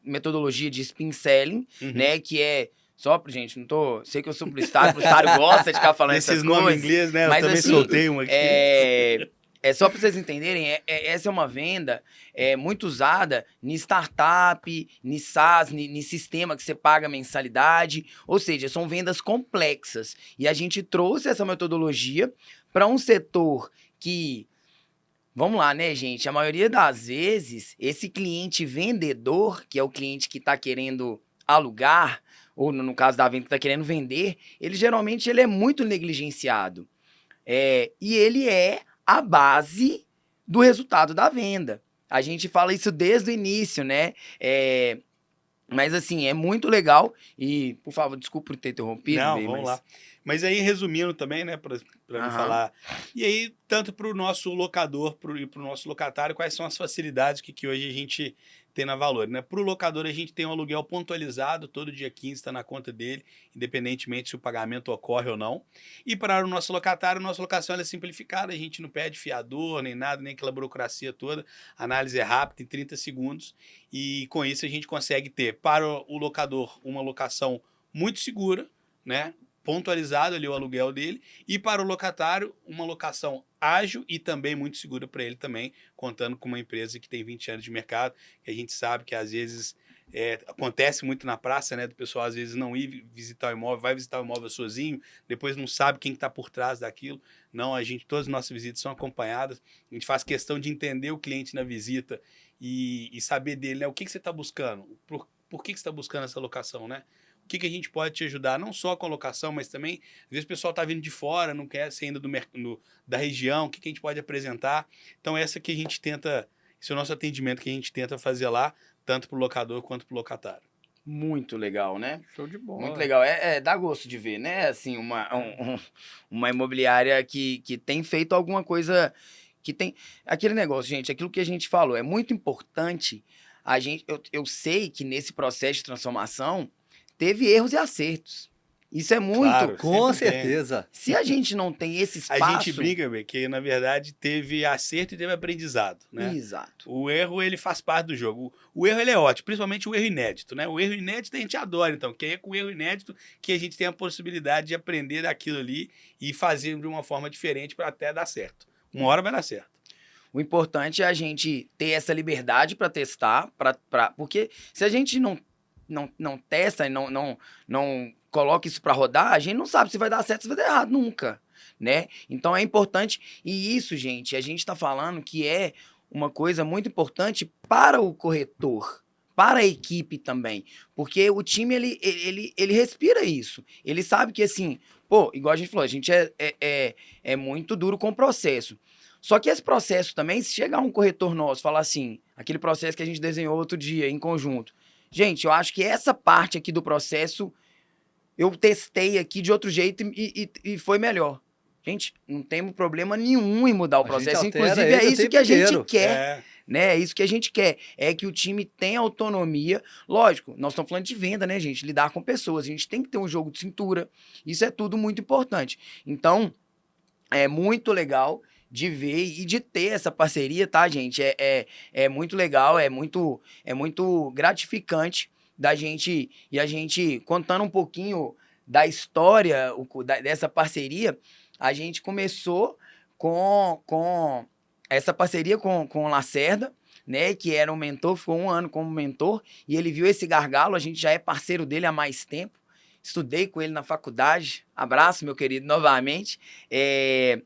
metodologia de spin selling, né? Que é... Só pra gente, não tô... Sei que eu sou publicitário gosta de ficar falando essas coisas. Esses nomes em inglês, né? Mas, eu também assim, soltei um aqui. É só para vocês entenderem, essa é uma venda muito usada em startup, em SaaS, em sistema que você paga mensalidade. Ou seja, são vendas complexas. E a gente trouxe essa metodologia para um setor que... Vamos lá, né, gente? A maioria das vezes, esse cliente vendedor, que é o cliente que está querendo alugar, ou no caso da venda que está querendo vender, geralmente ele é muito negligenciado. E ele é a base do resultado da venda. A gente fala isso desde o início, né? Mas, assim, é muito legal. E, por favor, desculpa por ter interrompido. Não, vamos lá. Mas aí, resumindo também, né, para me falar. E aí, tanto para o nosso locador e para o nosso locatário, quais são as facilidades que hoje a gente tem na Valor, né? Para o locador, a gente tem um aluguel pontualizado, todo dia 15 está na conta dele, independentemente se o pagamento ocorre ou não. E para o nosso locatário, a nossa locação é simplificada, a gente não pede fiador, nem nada, nem aquela burocracia toda. A análise é rápida, em 30 segundos. E com isso a gente consegue ter, para o locador, uma locação muito segura, né? Pontualizado ali o aluguel dele, e para o locatário, uma locação ágil e também muito segura para ele também, contando com uma empresa que tem 20 anos de mercado, que a gente sabe que às vezes acontece muito na praça, né, do pessoal às vezes não ir visitar o imóvel, vai visitar o imóvel sozinho, depois não sabe quem está por trás daquilo. Não, todas as nossas visitas são acompanhadas, a gente faz questão de entender o cliente na visita e saber dele, né, o que você está buscando, por que você está buscando essa locação, né? O que a gente pode te ajudar, não só com a locação, mas também, às vezes o pessoal está vindo de fora, não quer ser ainda da região, o que a gente pode apresentar. Então, esse é o nosso atendimento que a gente tenta fazer lá, tanto para o locador quanto para o locatário. Muito legal, né? Show de bola. Muito legal. Dá gosto de ver, né? Assim, uma imobiliária que tem feito alguma coisa, que tem... Aquele negócio, gente, aquilo que a gente falou, é muito importante. Eu sei que nesse processo de transformação, teve erros e acertos. Isso é muito... Claro, com certeza. Se a gente não tem esse espaço... A gente brinca, que na verdade teve acerto e teve aprendizado, né? Exato. O erro, ele faz parte do jogo. O erro, ele é ótimo, principalmente o erro inédito, né? O erro inédito a gente adora, então, que é com o erro inédito que a gente tem a possibilidade de aprender daquilo ali e fazer de uma forma diferente para até dar certo. Uma hora vai dar certo. O importante é a gente ter essa liberdade para testar, porque se a gente não testa e não coloca isso para rodar, a gente não sabe se vai dar certo ou se vai dar errado nunca, né? Então é importante, e isso, gente, a gente está falando que é uma coisa muito importante para o corretor, para a equipe também, porque o time, ele respira isso, ele sabe que assim, pô, igual a gente falou, a gente é muito duro com o processo. Só que esse processo também, se chegar um corretor nosso e falar assim, aquele processo que a gente desenhou outro dia em conjunto, gente, eu acho que essa parte aqui do processo eu testei aqui de outro jeito e foi melhor. Gente, não temos problema nenhum em mudar o processo. Inclusive, é isso que a gente quer. Né? É isso que a gente quer. É que o time tenha autonomia. Lógico, nós estamos falando de venda, né, gente? Lidar com pessoas. A gente tem que ter um jogo de cintura. Isso é tudo muito importante. Então, é muito legal de ver e de ter essa parceria, tá, gente? É muito legal, é muito gratificante da gente, e a gente, contando um pouquinho da história dessa parceria, a gente começou com essa parceria com o Lacerda, né, que era um mentor, ficou 1 ano como mentor, e ele viu esse gargalo, a gente já é parceiro dele há mais tempo, estudei com ele na faculdade, abraço, meu querido, novamente, e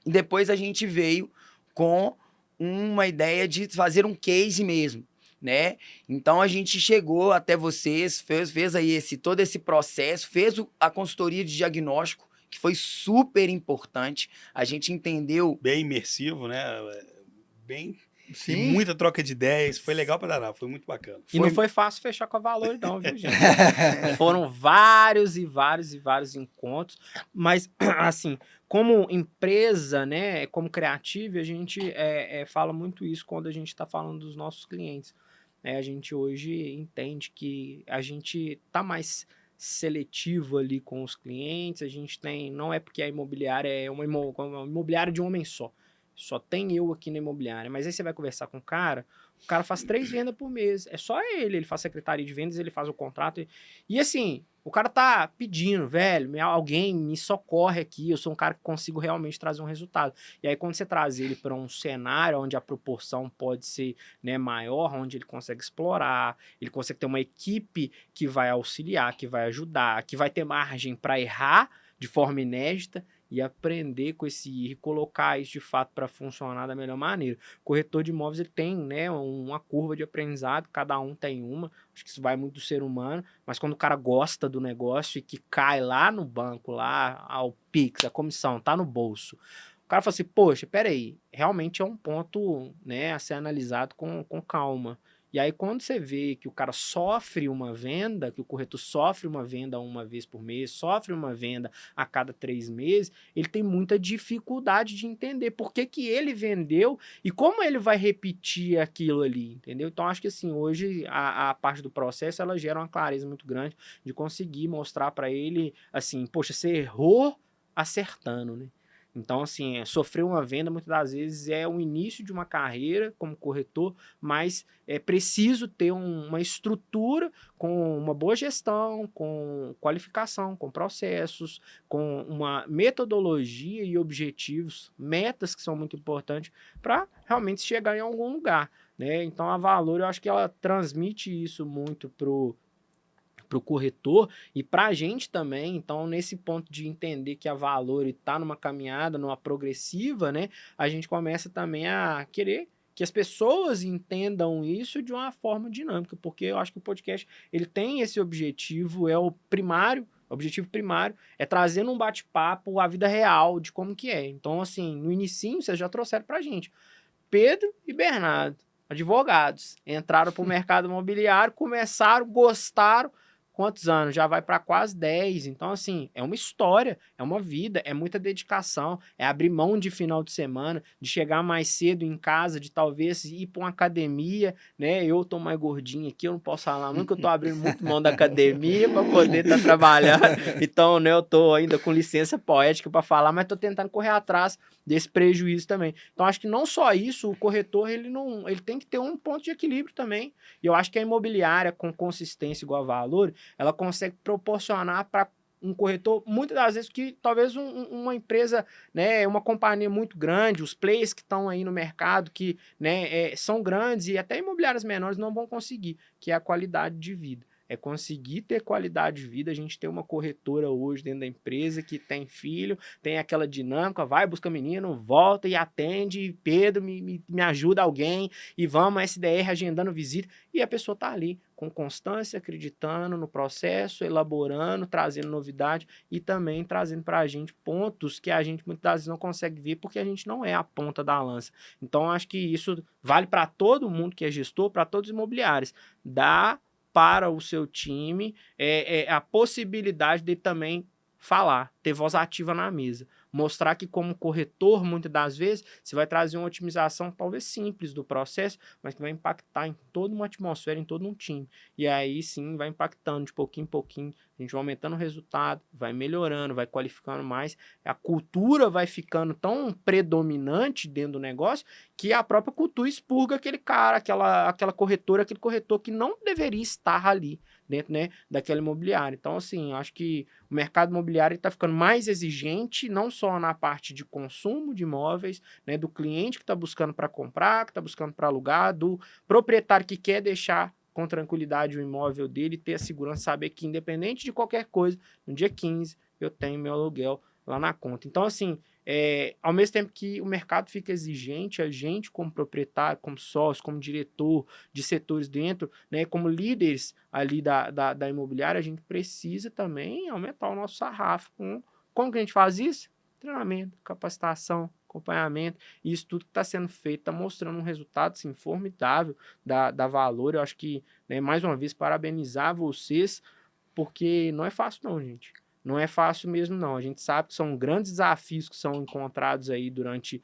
depois a gente veio com uma ideia de fazer um case mesmo, né? Então a gente chegou até vocês, fez aí todo esse processo, fez a consultoria de diagnóstico, que foi super importante. A gente entendeu... Bem imersivo, né? Bem... Sim. E muita troca de ideias, foi legal pra danar, foi muito bacana. E não foi fácil fechar com a Valor, não, viu, gente? Foram vários encontros, mas, assim, como empresa, né, como Creative, a gente fala muito isso quando a gente está falando dos nossos clientes. A gente hoje entende que a gente tá mais seletivo ali com os clientes, a gente tem, não é porque a imobiliária é uma imobiliária de um homem só tem eu aqui na imobiliária, mas aí você vai conversar com o cara faz 3 vendas por mês, é só ele faz secretaria de vendas, ele faz o contrato, e assim, o cara tá pedindo, velho, alguém me socorre aqui, eu sou um cara que consigo realmente trazer um resultado. E aí quando você traz ele para um cenário onde a proporção pode ser, né, maior, onde ele consegue explorar, ele consegue ter uma equipe que vai auxiliar, que vai ajudar, que vai ter margem para errar de forma inédita, e aprender com esse erro e colocar isso de fato para funcionar da melhor maneira. O corretor de imóveis ele tem, né, uma curva de aprendizado, cada um tem uma, acho que isso vai muito do ser humano, mas quando o cara gosta do negócio e que cai lá no banco, lá ao Pix, a comissão, tá no bolso, o cara fala assim, poxa, peraí, realmente é um ponto, né, a ser analisado com calma. E aí, quando você vê que o cara sofre uma venda, que o corretor sofre uma venda 1 vez por mês, sofre uma venda a cada 3 meses, ele tem muita dificuldade de entender por que ele vendeu e como ele vai repetir aquilo ali, entendeu? Então, acho que assim, hoje a parte do processo, ela gera uma clareza muito grande de conseguir mostrar para ele, assim, poxa, você errou acertando, né? Então, assim, sofrer uma venda, muitas das vezes, é o início de uma carreira como corretor, mas é preciso ter uma estrutura com uma boa gestão, com qualificação, com processos, com uma metodologia e objetivos, metas que são muito importantes para realmente chegar em algum lugar, né? Então, a Valor, eu acho que ela transmite isso muito pro corretor e para a gente também. Então, nesse ponto de entender que a Valor está numa caminhada, numa progressiva, né, a gente começa também a querer que as pessoas entendam isso de uma forma dinâmica, porque eu acho que o podcast ele tem esse objetivo, é o primário. O objetivo primário é trazer num bate-papo a vida real de como que é. Então, assim, no inicinho, vocês já trouxeram pra gente. Pedro e Bernardo, advogados, entraram pro mercado imobiliário, começaram, gostaram. Quantos anos? Já vai para quase 10. Então, assim, é uma história, é uma vida, é muita dedicação, é abrir mão de final de semana, de chegar mais cedo em casa, de talvez ir para uma academia, né? Eu tô mais gordinho aqui, eu não posso falar muito, que eu tô abrindo muito mão da academia para poder estar trabalhando. Então, né, eu tô ainda com licença poética para falar, mas tô tentando correr atrás desse prejuízo também. Então, acho que não só isso, o corretor, ele tem que ter um ponto de equilíbrio também. E eu acho que a imobiliária, com consistência igual a Valor, ela consegue proporcionar para um corretor, muitas das vezes, que talvez uma empresa, né, uma companhia muito grande, os players que estão aí no mercado, que, né, são grandes e até imobiliárias menores não vão conseguir, que é a qualidade de vida. É conseguir ter qualidade de vida. A gente tem uma corretora hoje dentro da empresa que tem filho, tem aquela dinâmica, vai, busca menino, volta e atende, Pedro, me ajuda alguém, e vamos, SDR agendando visita, e a pessoa tá ali, com constância, acreditando no processo, elaborando, trazendo novidade e também trazendo para a gente pontos que a gente muitas vezes não consegue ver porque a gente não é a ponta da lança. Então, acho que isso vale para todo mundo que é gestor, para todos os imobiliários. Dá para o seu time a possibilidade de também falar, ter voz ativa na mesa. Mostrar que como corretor, muitas das vezes, você vai trazer uma otimização talvez simples do processo, mas que vai impactar em toda uma atmosfera, em todo um time. E aí sim, vai impactando de pouquinho em pouquinho, a gente vai aumentando o resultado, vai melhorando, vai qualificando mais, a cultura vai ficando tão predominante dentro do negócio que a própria cultura expurga aquele cara, aquela corretora, aquele corretor que não deveria estar ali dentro, né, daquela imobiliária. Então, assim, eu acho que o mercado imobiliário está ficando mais exigente, não só na parte de consumo de imóveis, né, do cliente que está buscando para comprar, que está buscando para alugar, do proprietário que quer deixar com tranquilidade o imóvel dele, ter a segurança, saber que independente de qualquer coisa, no dia 15 eu tenho meu aluguel lá na conta. Então, assim, ao mesmo tempo que o mercado fica exigente, a gente como proprietário, como sócio, como diretor de setores dentro, né, como líderes ali da imobiliária, a gente precisa também aumentar o nosso sarrafo. Como que a gente faz isso? Treinamento, capacitação, acompanhamento, e isso tudo que está sendo feito está mostrando um resultado assim, formidável da Valor. Eu acho que, né, mais uma vez, parabenizar vocês, porque não é fácil não, gente. Não é fácil mesmo, não. A gente sabe que são grandes desafios que são encontrados aí durante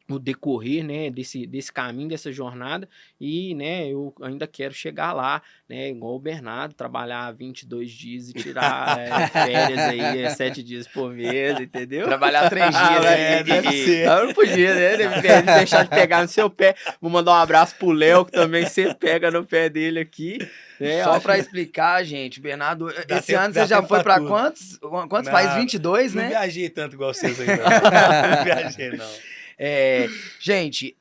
o decorrer, né, desse caminho, dessa jornada, e, né, eu ainda quero chegar lá, né, igual o Bernardo, trabalhar 22 dias e tirar férias aí, 7 dias por mês, entendeu? Trabalhar 3 dias aí. deve ser. Eu não podia, né, deixar de pegar no seu pé. Vou mandar um abraço pro Léo, que também sempre pega no pé dele aqui. Né? Só pra explicar, gente, Bernardo, esse tempo- ano dá você já tempo foi pra pra tudo. quantos Não, países? 22, Não né? viajei tanto igual vocês aí, não. Não viajei, não. Gente,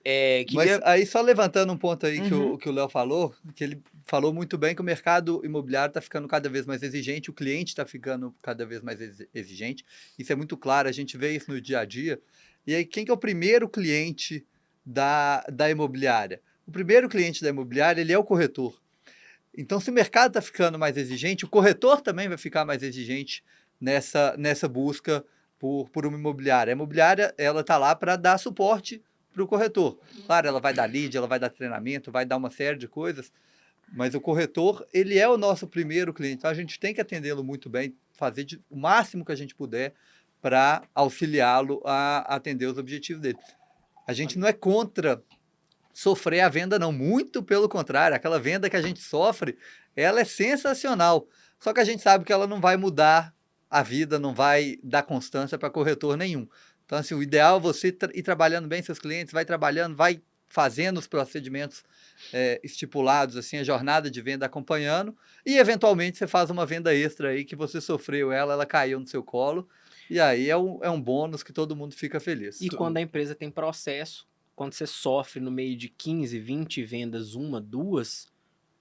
Mas queria... aí, só levantando um ponto aí Uhum. que o Léo falou, que ele falou muito bem que o mercado imobiliário está ficando cada vez mais exigente, o cliente está ficando cada vez mais exigente. Isso é muito claro, a gente vê isso no dia a dia. E aí, quem que é o primeiro cliente da imobiliária? O primeiro cliente da imobiliária, ele é o corretor. Então, se o mercado está ficando mais exigente, o corretor também vai ficar mais exigente nessa busca por uma imobiliária. A imobiliária, ela está lá para dar suporte para o corretor. Claro, ela vai dar lead, ela vai dar treinamento, vai dar uma série de coisas, mas o corretor, ele é o nosso primeiro cliente. Então, a gente tem que atendê-lo muito bem, fazer o máximo que a gente puder para auxiliá-lo a atender os objetivos dele. A gente não é contra sofrer a venda, não. Muito pelo contrário. Aquela venda que a gente sofre, ela é sensacional. Só que a gente sabe que ela não vai mudar a vida, não vai dar constância para corretor nenhum. Então, assim, o ideal é você ir trabalhando bem seus clientes, vai trabalhando, vai fazendo os procedimentos estipulados, assim, a jornada de venda acompanhando, e eventualmente você faz uma venda extra aí que você sofreu ela caiu no seu colo, e aí é um bônus que todo mundo fica feliz. E quando a empresa tem processo, quando você sofre no meio de 15, 20 vendas, 1, 2,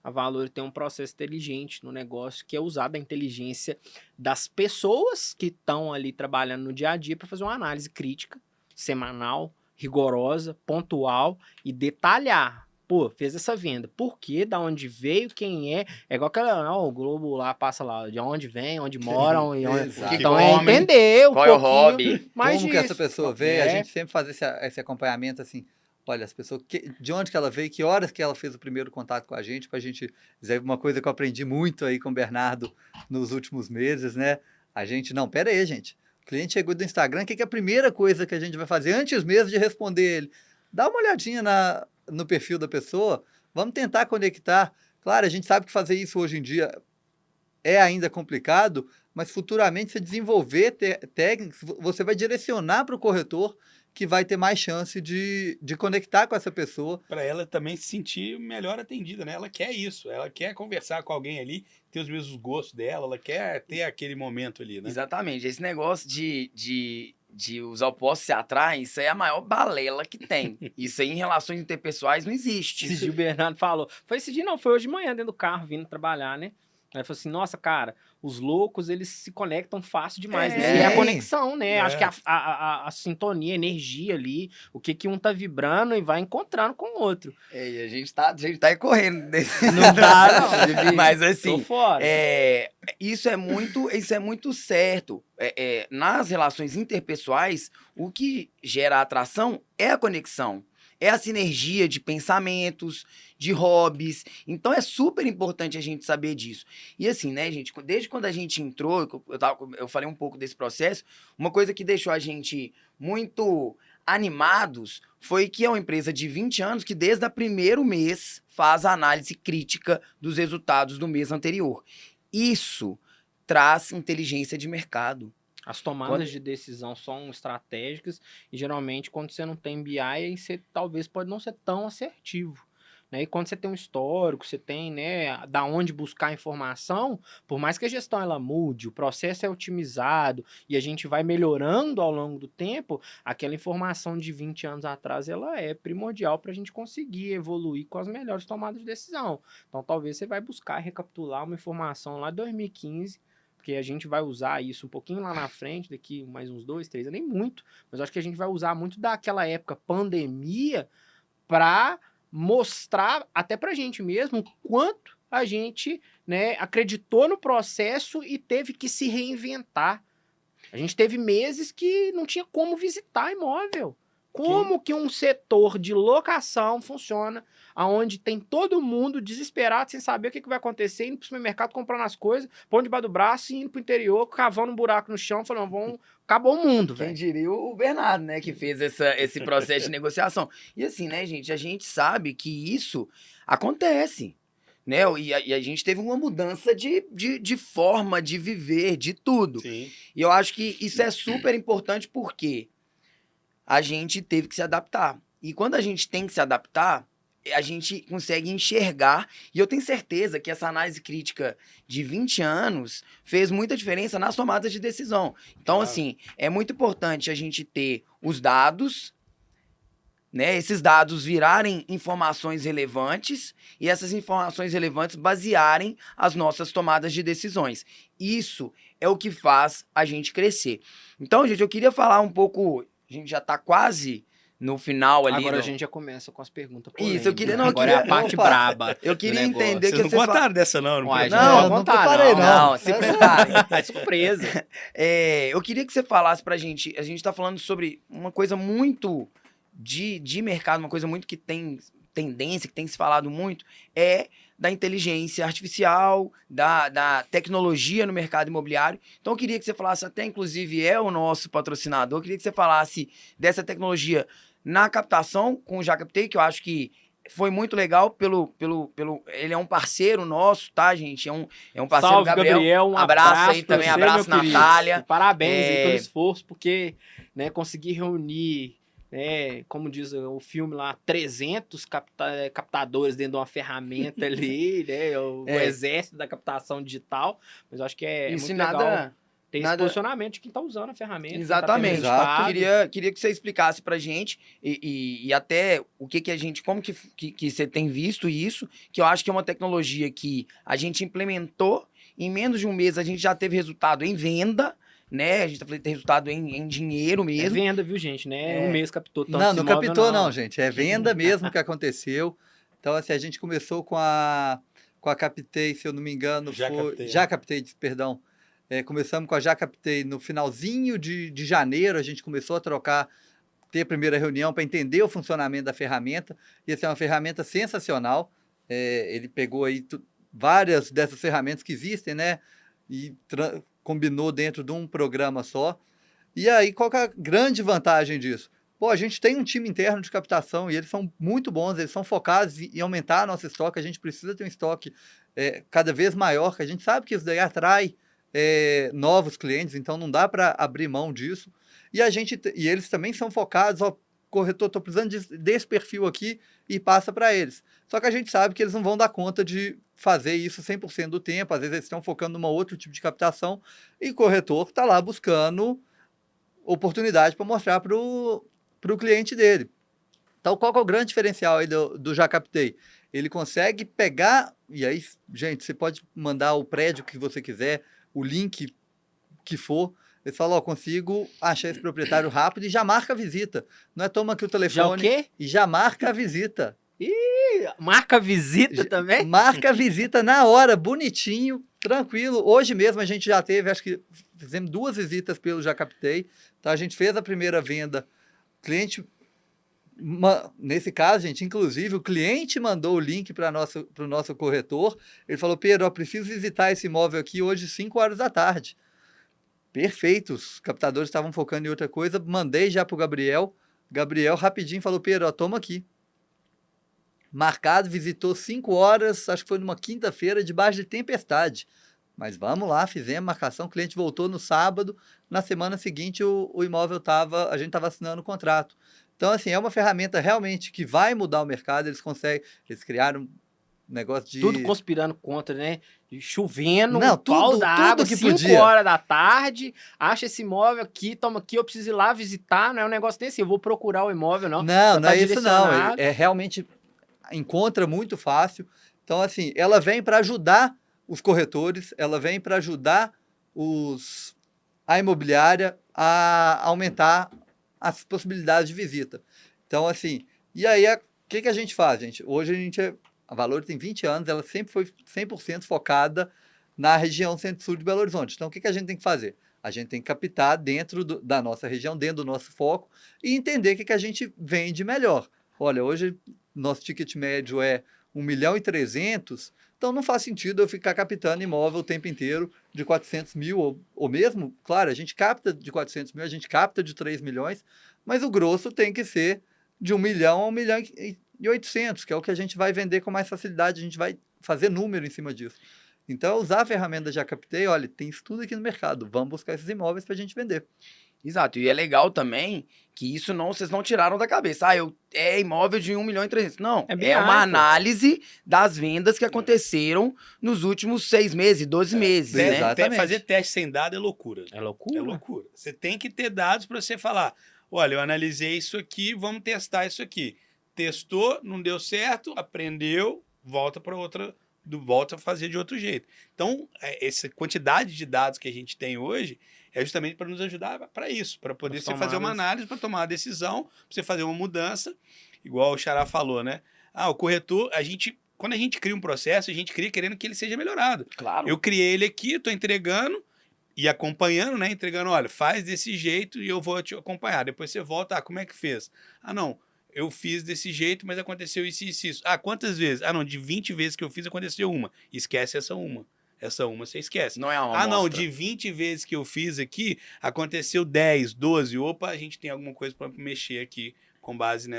a Valor tem um processo inteligente no negócio, que é usar da inteligência das pessoas que estão ali trabalhando no dia a dia para fazer uma análise crítica, semanal, rigorosa, pontual e detalhar. Pô, fez essa venda. Por quê? Da onde veio? Quem é? É igual aquela... o Globo lá passa lá. De onde vem, onde mora, onde... Exato. Então é entender um Qual é o pouquinho hobby? mais Como que disso. essa pessoa veio, a gente sempre faz esse acompanhamento assim, olha, as pessoas, de onde que ela veio, que horas que ela fez o primeiro contato com a gente, para a gente dizer uma coisa que eu aprendi muito aí com o Bernardo nos últimos meses, né? A gente, não, pera aí, gente, o cliente chegou do Instagram, o que é a primeira coisa que a gente vai fazer antes mesmo de responder ele? Dá uma olhadinha no perfil da pessoa, vamos tentar conectar. Claro, a gente sabe que fazer isso hoje em dia é ainda complicado, mas futuramente, se desenvolver técnicas, você vai direcionar para o corretor que vai ter mais chance de conectar com essa pessoa. Para ela também se sentir melhor atendida, né? Ela quer isso, ela quer conversar com alguém ali, ter os mesmos gostos dela, ela quer ter aquele momento ali, né? Exatamente. Esse negócio de os opostos se atraem, isso aí é a maior balela que tem. Isso aí em relações interpessoais não existe. Esse dia o Bernardo falou. Foi esse dia, não, foi hoje de manhã dentro do carro, vindo trabalhar, né? Aí falou assim, nossa, cara, os loucos, eles se conectam fácil demais, né? E é a conexão, né? É. Acho que a sintonia, a energia ali, o que um tá vibrando e vai encontrando com o outro. E a gente tá aí correndo. Não dá, não. Mas Tô assim, fora. isso é muito certo. Nas relações interpessoais, o que gera atração é a conexão. É a sinergia de pensamentos, de hobbies. Então é super importante a gente saber disso. E assim, né, gente, desde quando a gente entrou, eu falei um pouco desse processo, uma coisa que deixou a gente muito animados foi que é uma empresa de 20 anos que desde o primeiro mês faz a análise crítica dos resultados do mês anterior. Isso traz inteligência de mercado. As tomadas de decisão são estratégicas e geralmente quando você não tem BI, você talvez pode não ser tão assertivo. Né? E quando você tem um histórico, você tem, né, da onde buscar informação, por mais que a gestão ela mude, o processo é otimizado e a gente vai melhorando ao longo do tempo, aquela informação de 20 anos atrás ela é primordial para a gente conseguir evoluir com as melhores tomadas de decisão. Então talvez você vai buscar recapitular uma informação lá de 2015, porque a gente vai usar isso um pouquinho lá na frente, daqui mais uns 2, 3 anos, nem muito, mas acho que a gente vai usar muito daquela época pandemia para mostrar até pra gente mesmo quanto a gente, né, acreditou no processo e teve que se reinventar. A gente teve meses que não tinha como visitar imóvel. Como que um setor de locação funciona, aonde tem todo mundo desesperado, sem saber o que vai acontecer, indo pro supermercado comprando as coisas, pondo debaixo do braço e indo pro interior, cavando um buraco no chão, falando, acabou o mundo, Quem velho. diria o Bernardo, né, que fez esse processo de negociação. E assim, né, gente, a gente sabe que isso acontece, né, e a gente teve uma mudança de forma de viver, de tudo. Sim. E eu acho que isso é super importante porque a gente teve que se adaptar. E quando a gente tem que se adaptar, a gente consegue enxergar, e eu tenho certeza que essa análise crítica de 20 anos fez muita diferença nas tomadas de decisão. Então, Claro. assim, é muito importante a gente ter os dados, né? Esses dados virarem informações relevantes e essas informações relevantes basearem as nossas tomadas de decisões. Isso é o que faz a gente crescer. Então, gente, eu queria falar um pouco, a gente já está quase no final ali. Agora a gente já começa com as perguntas polêmicas. Isso, eu queria... Não, Agora é a parte Opa. braba. Eu queria do negócio. entender Vocês que não você contaram dessa, não? Uai, Não, não preparei, Não, se preparem. É surpresa. Eu queria que você falasse pra gente, a gente tá falando sobre uma coisa muito de mercado, uma coisa muito que tem tendência, que tem se falado muito, é da inteligência artificial, da tecnologia no mercado imobiliário. Então eu queria que você falasse, até inclusive é o nosso patrocinador, eu queria que você falasse dessa tecnologia na captação com o Já Captei, que eu acho que foi muito legal ele é um parceiro nosso, tá, gente? É um parceiro. Salve, Gabriel. Um abraço aí pra também, você, abraço, meu querido. Natália. E parabéns aí pelo esforço, porque, né, conseguir reunir, né, como diz o filme lá, 300 captadores dentro de uma ferramenta ali, né, o exército da captação digital, mas eu acho que é Isso muito e legal. nada... Tem esse posicionamento de quem tá usando a ferramenta. Exatamente. Quem tá tendo resultado. Queria que você explicasse pra gente e até o que a gente, como que você tem visto isso, que eu acho que é uma tecnologia que a gente implementou, em menos de um mês a gente já teve resultado em venda, né? A gente tá falando de ter resultado em dinheiro É mesmo. venda, viu, gente, né? Um mês captou tanto Não captou não, gente. É venda mesmo que aconteceu. Então, assim, a gente começou com a Captei, se eu não me engano, Já Captei, perdão. Começamos com a Já Captei no finalzinho de janeiro, a gente começou a ter a primeira reunião para entender o funcionamento da ferramenta. E essa é uma ferramenta sensacional. Ele pegou aí várias dessas ferramentas que existem, né? E combinou dentro de um programa só. E aí, qual que é a grande vantagem disso? Pô, a gente tem um time interno de captação e eles são muito bons, eles são focados em aumentar nosso estoque. A gente precisa ter um estoque cada vez maior, que a gente sabe que isso daí atrai novos clientes, então não dá para abrir mão disso. E eles também são focados, ó, corretor, estou precisando desse perfil aqui e passa para eles. Só que a gente sabe que eles não vão dar conta de fazer isso 100% do tempo, às vezes eles estão focando num outro tipo de captação e o corretor está lá buscando oportunidade para mostrar para o cliente dele. Então, qual que é o grande diferencial aí do Já Captei? Ele consegue pegar, e aí, gente, você pode mandar o prédio que você quiser, o link que for, ele fala, ó, consigo achar esse proprietário rápido e já marca a visita. Não é toma aqui o telefone. Já o quê? E já marca a visita. Marca a visita também? Marca a visita na hora, bonitinho, tranquilo. Hoje mesmo a gente já teve, acho que fizemos 2 visitas pelo Já Captei. Então a gente fez a primeira venda, cliente... Nesse caso, gente, inclusive o cliente mandou o link para o nosso corretor. Ele falou, Pedro, eu preciso visitar esse imóvel aqui hoje, 5 horas da tarde. Perfeito, os captadores estavam focando em outra coisa. Mandei já para o Gabriel. Gabriel rapidinho falou, Pedro, ó, toma aqui. Marcado, visitou 5 horas, acho que foi numa quinta-feira, debaixo de tempestade. Mas vamos lá, fizemos marcação, o cliente voltou no sábado. Na semana seguinte, o imóvel a gente estava assinando o contrato. Então, assim, é uma ferramenta realmente que vai mudar o mercado, eles criaram um negócio de... Tudo conspirando contra, né? Chovendo, Não, pau da água, que 5 podia. horas da tarde, acha esse imóvel aqui, toma aqui, eu preciso ir lá visitar, não é um negócio desse, eu vou procurar o imóvel, não. Não tá é isso não, direcionado. é realmente encontra muito fácil. Então, assim, ela vem para ajudar os corretores, ela vem para ajudar a imobiliária a aumentar as possibilidades de visita. Então, assim, e aí, o que a gente faz, gente? Hoje a Valor tem 20 anos, ela sempre foi 100% focada na região centro-sul de Belo Horizonte. Então, o que a gente tem que fazer? A gente tem que captar dentro da nossa região, dentro do nosso foco, e entender o que a gente vende melhor. Olha, hoje nosso ticket médio é 1.300.000, então não faz sentido eu ficar captando imóvel o tempo inteiro de 400 mil, ou mesmo, claro, a gente capta de 400 mil, a gente capta de 3 milhões, mas o grosso tem que ser de 1 milhão a 1.800.000, que é o que a gente vai vender com mais facilidade, a gente vai fazer número em cima disso. Então, usar a ferramenta Já Captei, olha, tem isso tudo aqui no mercado, vamos buscar esses imóveis para a gente vender. Exato, e é legal também que isso vocês não tiraram da cabeça. É imóvel de 1.300.000. Não, bem uma amplo. análise das vendas que aconteceram nos últimos 6 meses, 12 meses, né? Exatamente. Fazer teste sem dado é loucura. É loucura. É loucura. Você tem que ter dados para você falar, olha, eu analisei isso aqui, vamos testar isso aqui. Testou, não deu certo, aprendeu, volta a fazer de outro jeito. Então, essa quantidade de dados que a gente tem hoje é justamente para nos ajudar para isso, para poder você fazer uma análise, para tomar uma decisão, para você fazer uma mudança, igual o Xará falou, né? O corretor, quando a gente cria um processo, a gente cria querendo que ele seja melhorado. Claro. Eu criei ele aqui, estou entregando e acompanhando, né? Entregando, olha, faz desse jeito e eu vou te acompanhar. Depois você volta, como é que fez? Não, eu fiz desse jeito, mas aconteceu isso e isso. Quantas vezes? Não, de 20 vezes que eu fiz, aconteceu uma. Esquece essa uma. Essa uma você esquece. Não é uma não, amostra. de 20 vezes que eu fiz aqui, aconteceu 10, 12. Opa, a gente tem alguma coisa para mexer aqui com base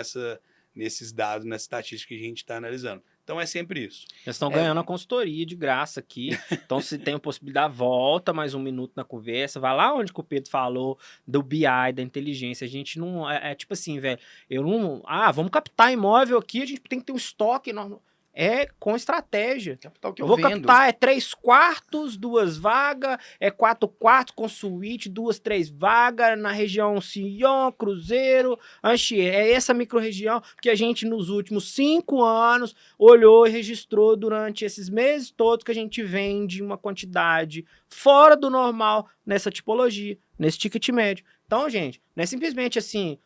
nesses dados, nessa estatística que a gente está analisando. Então é sempre isso. Eles estão ganhando a consultoria de graça aqui. Então, se tem a possibilidade, volta mais 1 minuto na conversa. Vai lá onde que o Pedro falou do BI, da inteligência. A gente não... É tipo assim, velho. Eu não... vamos captar imóvel aqui. A gente tem que ter um estoque. É com estratégia. Capital que Eu eu vou vendo. captar 3 quartos, 2 vagas, 4 quartos com suíte, 2, 3 vagas na região Sion, Cruzeiro, Anchieta. É essa micro-região que a gente nos últimos 5 anos olhou e registrou durante esses meses todos que a gente vende uma quantidade fora do normal nessa tipologia, nesse ticket médio. Então, gente, não é simplesmente assim,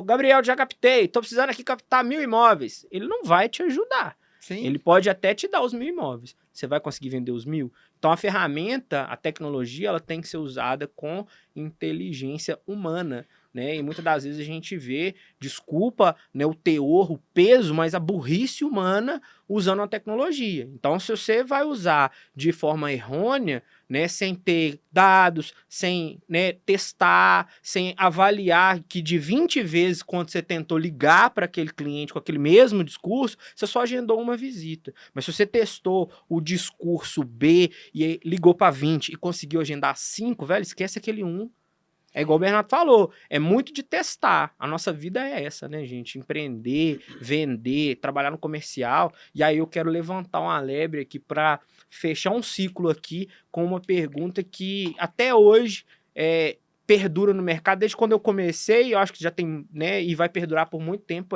Gabriel, já captei, tô precisando aqui captar 1.000 imóveis. Ele não vai te ajudar. Sim. Ele pode até te dar os 1.000 imóveis. Você vai conseguir vender os 1.000? Então, a ferramenta, a tecnologia, ela tem que ser usada com inteligência humana, né? E muitas das vezes a gente vê, desculpa, né, o teor, o peso, mas a burrice humana usando a tecnologia. Então, se você vai usar de forma errônea, né, sem ter dados, sem, né, testar, sem avaliar que de 20 vezes quando você tentou ligar para aquele cliente com aquele mesmo discurso, você só agendou uma visita. Mas se você testou o discurso B e ligou para 20 e conseguiu agendar 5, velho, esquece aquele 1. É igual o Bernardo falou, é muito de testar. A nossa vida é essa, né, gente? Empreender, vender, trabalhar no comercial. E aí eu quero levantar uma lebre aqui para fechar um ciclo aqui com uma pergunta que até hoje perdura no mercado. Desde quando eu comecei, eu acho que já tem, né, e vai perdurar por muito tempo,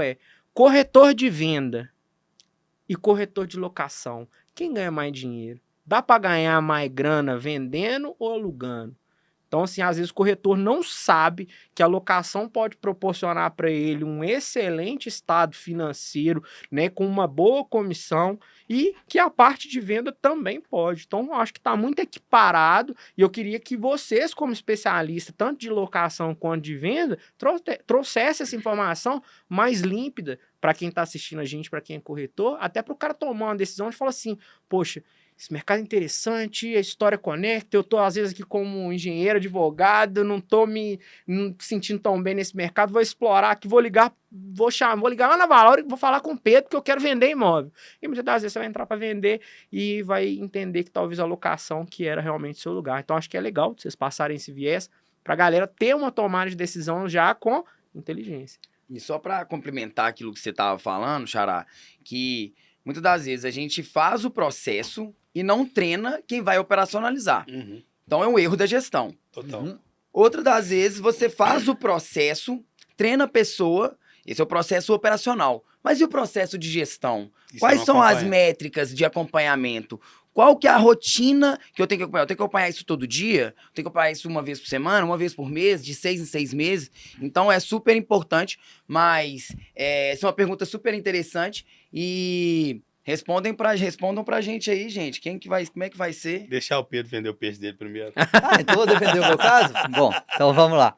corretor de venda e corretor de locação. Quem ganha mais dinheiro? Dá para ganhar mais grana vendendo ou alugando? Então, assim, às vezes o corretor não sabe que a locação pode proporcionar para ele um excelente estado financeiro, né, com uma boa comissão, e que a parte de venda também pode. Então, eu acho que está muito equiparado, e eu queria que vocês, como especialistas, tanto de locação quanto de venda, trouxessem essa informação mais límpida para quem está assistindo a gente, para quem é corretor, até para o cara tomar uma decisão e falar assim, poxa, esse mercado é interessante, a história conecta, eu tô às vezes aqui como engenheiro, advogado, não tô me sentindo tão bem nesse mercado, vou explorar aqui, vou ligar lá na Valor e vou falar com o Pedro que eu quero vender imóvel. E muitas das vezes você vai entrar para vender e vai entender que talvez a locação que era realmente seu lugar. Então acho que é legal vocês passarem esse viés pra galera ter uma tomada de decisão já com inteligência. E só para complementar aquilo que você tava falando, Xará, que muitas das vezes a gente faz o processo e não treina quem vai operacionalizar. Uhum. Então é um erro da gestão. Total. Outra das vezes você faz o processo, treina a pessoa, esse é o processo operacional. Mas e o processo de gestão? Isso Quais não são as acompanha. métricas de acompanhamento? Qual que é a rotina que eu tenho que acompanhar? Eu tenho que acompanhar isso todo dia? Eu tenho que acompanhar isso uma vez por semana, uma vez por mês, de 6 em 6 meses? Então é super importante, mas essa é uma pergunta super interessante e respondam pra gente aí, gente. Como é que vai ser? Deixar o Pedro vender o peixe dele primeiro. Então vou defender o meu caso? Bom, então vamos lá.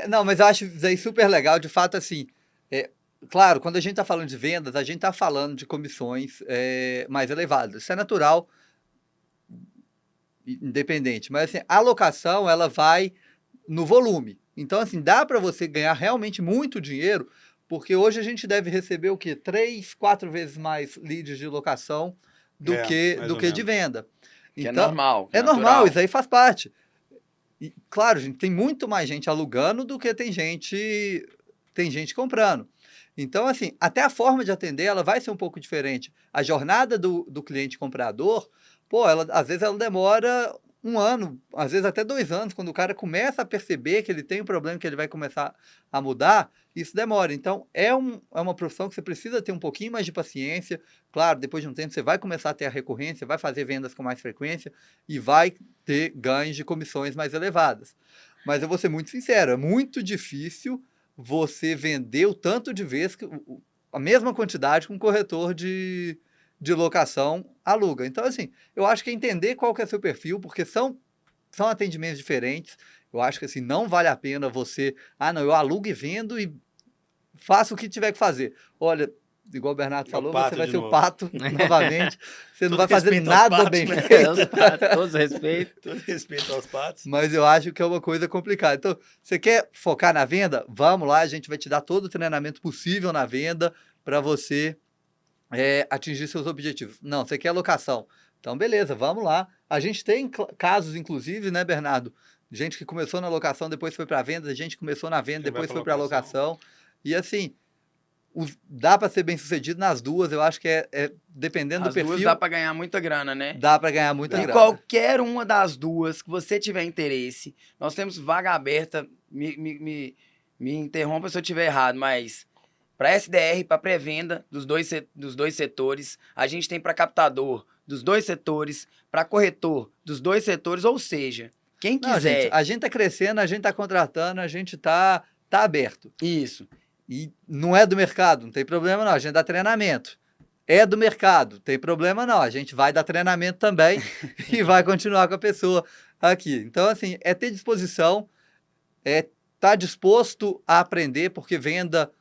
Não, mas eu acho isso aí super legal. De fato, assim, claro, quando a gente está falando de vendas, a gente está falando de comissões mais elevadas. Isso é natural, independente. Mas, assim, a alocação, ela vai no volume. Então, assim, dá para você ganhar realmente muito dinheiro, porque hoje a gente deve receber o quê? 3, 4 vezes mais leads de locação do que de venda. Que é normal. É normal, isso aí faz parte. E, claro, gente, tem muito mais gente alugando do que tem gente comprando. Então, assim, até a forma de atender, ela vai ser um pouco diferente. A jornada do cliente comprador, às vezes ela demora 1 ano, às vezes até 2 anos, quando o cara começa a perceber que ele tem um problema, que ele vai começar a mudar, isso demora. Então, é uma profissão que você precisa ter um pouquinho mais de paciência. Claro, depois de um tempo você vai começar a ter a recorrência, vai fazer vendas com mais frequência e vai ter ganhos de comissões mais elevadas. Mas eu vou ser muito sincero, é muito difícil você vender o tanto de vezes, a mesma quantidade que um corretor de locação aluga. Então, assim, eu acho que é entender qual que é o seu perfil, porque são atendimentos diferentes. Eu acho que, assim, não vale a pena você... não, eu alugo e vendo e faço o que tiver que fazer. Olha, igual o Bernardo falou, você vai ser o pato novamente. Você não vai fazer nada bem feito. Todos respeito. Todo respeito aos patos. Mas eu acho que é uma coisa complicada. Então, você quer focar na venda? Vamos lá, a gente vai te dar todo o treinamento possível na venda para você atingir seus objetivos. Não, você quer locação. Então, beleza, vamos lá. A gente tem casos, inclusive, né, Bernardo? Gente que começou na locação, depois foi para a venda, gente que começou na venda, depois foi para a locação. E assim, dá para ser bem sucedido nas duas, eu acho que dependendo do perfil. As duas dá para ganhar muita grana, né? Dá para ganhar muita grana. Qualquer uma das duas que você tiver interesse, nós temos vaga aberta, me interrompa se eu estiver errado, mas para SDR, para pré-venda dos dois setores, a gente tem para captador dos dois setores, para corretor dos dois setores, ou seja, quem quiser... Gente, a gente está crescendo, a gente está contratando, a gente está aberto. Isso. E não é do mercado, não tem problema não, a gente dá treinamento. É do mercado, não tem problema não, a gente vai dar treinamento também e vai continuar com a pessoa aqui. Então, assim, é ter disposição, estar disposto a aprender, porque venda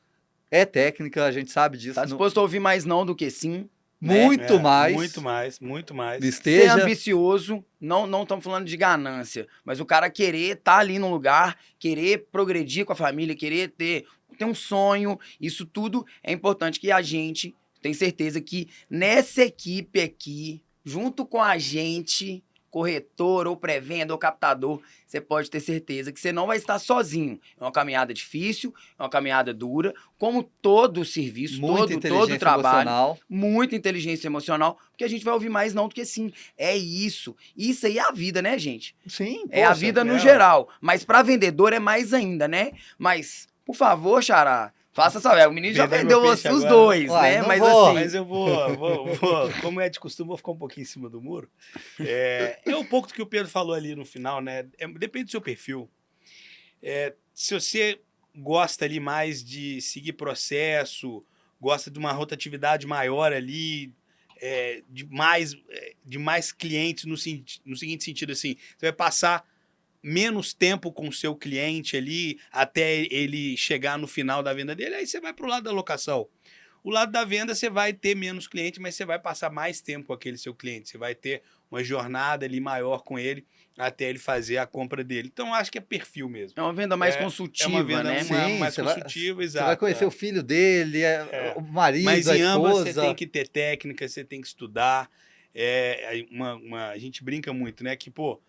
é técnica, a gente sabe disso. Tá disposto a ouvir mais não do que sim. né? Muito mais. Muito mais, muito mais. Ser Esteja. ambicioso, não estamos falando de ganância, mas o cara querer estar ali no lugar, querer progredir com a família, querer ter um sonho, isso tudo é importante que a gente tem certeza que nessa equipe aqui, junto com a gente, corretor ou pré-venda ou captador, você pode ter certeza que você não vai estar sozinho. É uma caminhada difícil, é uma caminhada dura, como todo serviço, Muita todo inteligência trabalho. emocional. Muita inteligência emocional, porque a gente vai ouvir mais não do que sim. É isso. Isso aí é a vida, né, gente? Sim, É a poxa, vida no é. geral. Mas para vendedor é mais ainda, né? Mas, por favor, Xará, faça essa... O menino já Vender vendeu meu os peixe agora. dois, Uai, né? não Mas vou. assim... Mas eu vou, como é de costume, vou ficar um pouquinho em cima do muro. É um pouco do que o Pedro falou ali no final, né? Depende do seu perfil. Se você gosta ali mais de seguir processo, gosta de uma rotatividade maior ali, de mais clientes no seguinte sentido, assim, você vai passar menos tempo com o seu cliente ali até ele chegar no final da venda dele, aí você vai para o lado da locação. O lado da venda você vai ter menos cliente, mas você vai passar mais tempo com aquele seu cliente, você vai ter uma jornada ali maior com ele até ele fazer a compra dele. Então, acho que é perfil mesmo. É uma venda mais É consultiva, uma venda né? Sim, mais você vai- consultiva, Você exato. vai conhecer o filho dele, o marido, Mas a em ambas você esposa. tem que ter técnica, você tem que estudar. A gente brinca muito, né? Que, pô,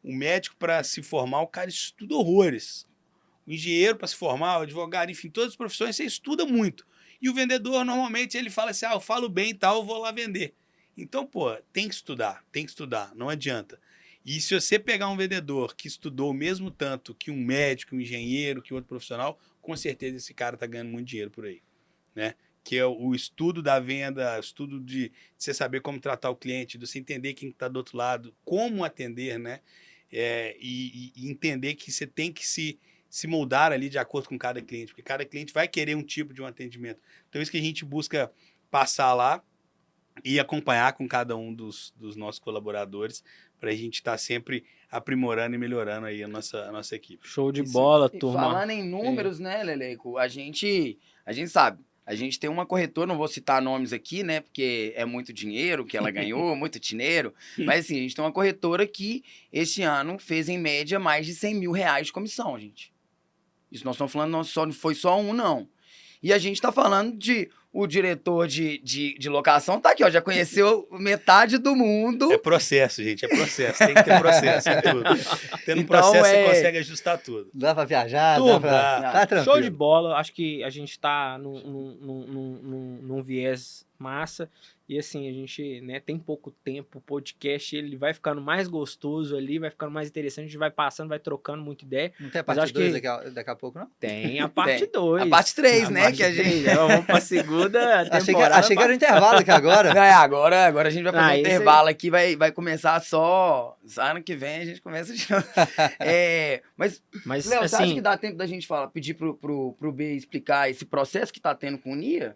o médico para se formar, o cara estuda horrores. O engenheiro para se formar, o advogado, enfim, todas as profissões você estuda muito. E o vendedor, normalmente, ele fala assim, eu falo bem e tal, eu vou lá vender. Então, pô, tem que estudar, não adianta. E se você pegar um vendedor que estudou o mesmo tanto que um médico, um engenheiro, que outro profissional, com certeza esse cara tá ganhando muito dinheiro por aí, né? Que é o estudo da venda, o estudo de você saber como tratar o cliente, de você entender quem está do outro lado, como atender, né? E entender que você tem que se moldar ali de acordo com cada cliente, porque cada cliente vai querer um tipo de um atendimento. Então, isso que a gente busca passar lá e acompanhar com cada um dos nossos colaboradores para a gente estar sempre aprimorando e melhorando aí a nossa equipe. Show de Isso. bola, E turma. falando em números, né, Leleco? A gente sabe. A gente tem uma corretora, não vou citar nomes aqui, né? Porque é muito dinheiro que ela ganhou, muito dinheiro. Mas assim, a gente tem uma corretora que este ano fez em média mais de 100 mil reais de comissão, gente. Isso nós estamos falando, não foi só um, não. E a gente está falando de... O diretor de locação tá aqui, ó. Já conheceu metade do mundo. É processo, gente, é processo. Tem que ter processo em tudo. Tendo Então, processo, você consegue ajustar tudo. Dá pra viajar, Turma, dá pra... Tá tranquilo. Show de bola. Acho que a gente tá num viés massa. E assim, a gente, né, tem pouco tempo. O podcast, ele vai ficando mais gostoso ali, vai ficando mais interessante. A gente vai passando, vai trocando muita ideia. Não tem a Mas parte acho 2 que- daqui a pouco, não? Tem a parte Tem. 2. A parte 3, né? Que a gente... Vamos pra segunda Achei temporada. que era o intervalo aqui agora. Agora a gente vai fazer um esse intervalo aqui, vai começar só ano que vem, a gente começa de novo. Mas, Mas, Léo, você acha assim, que dá tempo da gente pedir pro B explicar esse processo que tá tendo com o NIA?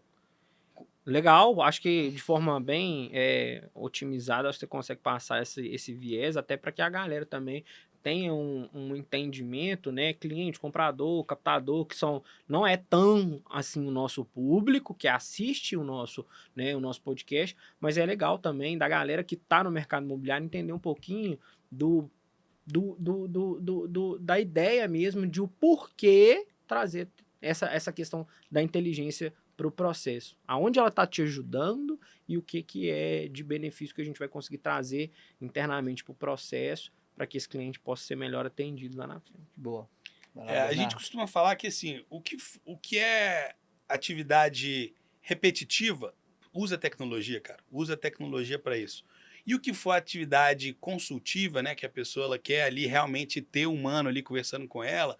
legal, acho que de forma bem otimizada, acho que você consegue passar esse viés, até para que a galera também tenha um entendimento, né? Cliente, comprador, captador, que não é tão assim o nosso público que assiste o nosso podcast, mas é legal também da galera que está no mercado imobiliário entender um pouquinho da ideia mesmo de o porquê trazer essa questão da inteligência para o processo, aonde ela está te ajudando e o que é de benefício que a gente vai conseguir trazer internamente para o processo para que esse cliente possa ser melhor atendido lá na frente. Boa. Vai lá, A Bernardo. gente costuma falar que assim, o que é atividade repetitiva, usa tecnologia, cara. Usa tecnologia para isso. E o que for atividade consultiva, né, que a pessoa ela quer ali realmente ter um humano ali conversando com ela,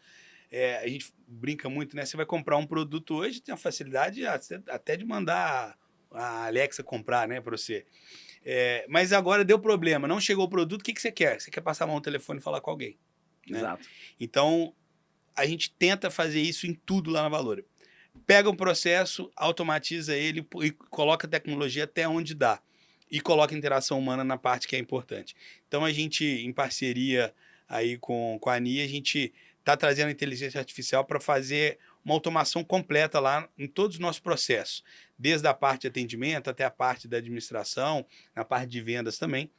a gente brinca muito, né? Você vai comprar um produto hoje, tem a facilidade até de mandar a Alexa comprar, né, para você. Mas agora deu problema, não chegou o produto, o que você quer? Você quer passar a mão no telefone e falar com alguém, né? Exato. Então, a gente tenta fazer isso em tudo lá na Valor. Pega um processo, automatiza ele e coloca a tecnologia até onde dá. E coloca a interação humana na parte que é importante. Então, a gente, em parceria aí com a ANI, a gente está trazendo a inteligência artificial para fazer uma automação completa lá em todos os nossos processos, desde a parte de atendimento até a parte da administração, na parte de vendas também,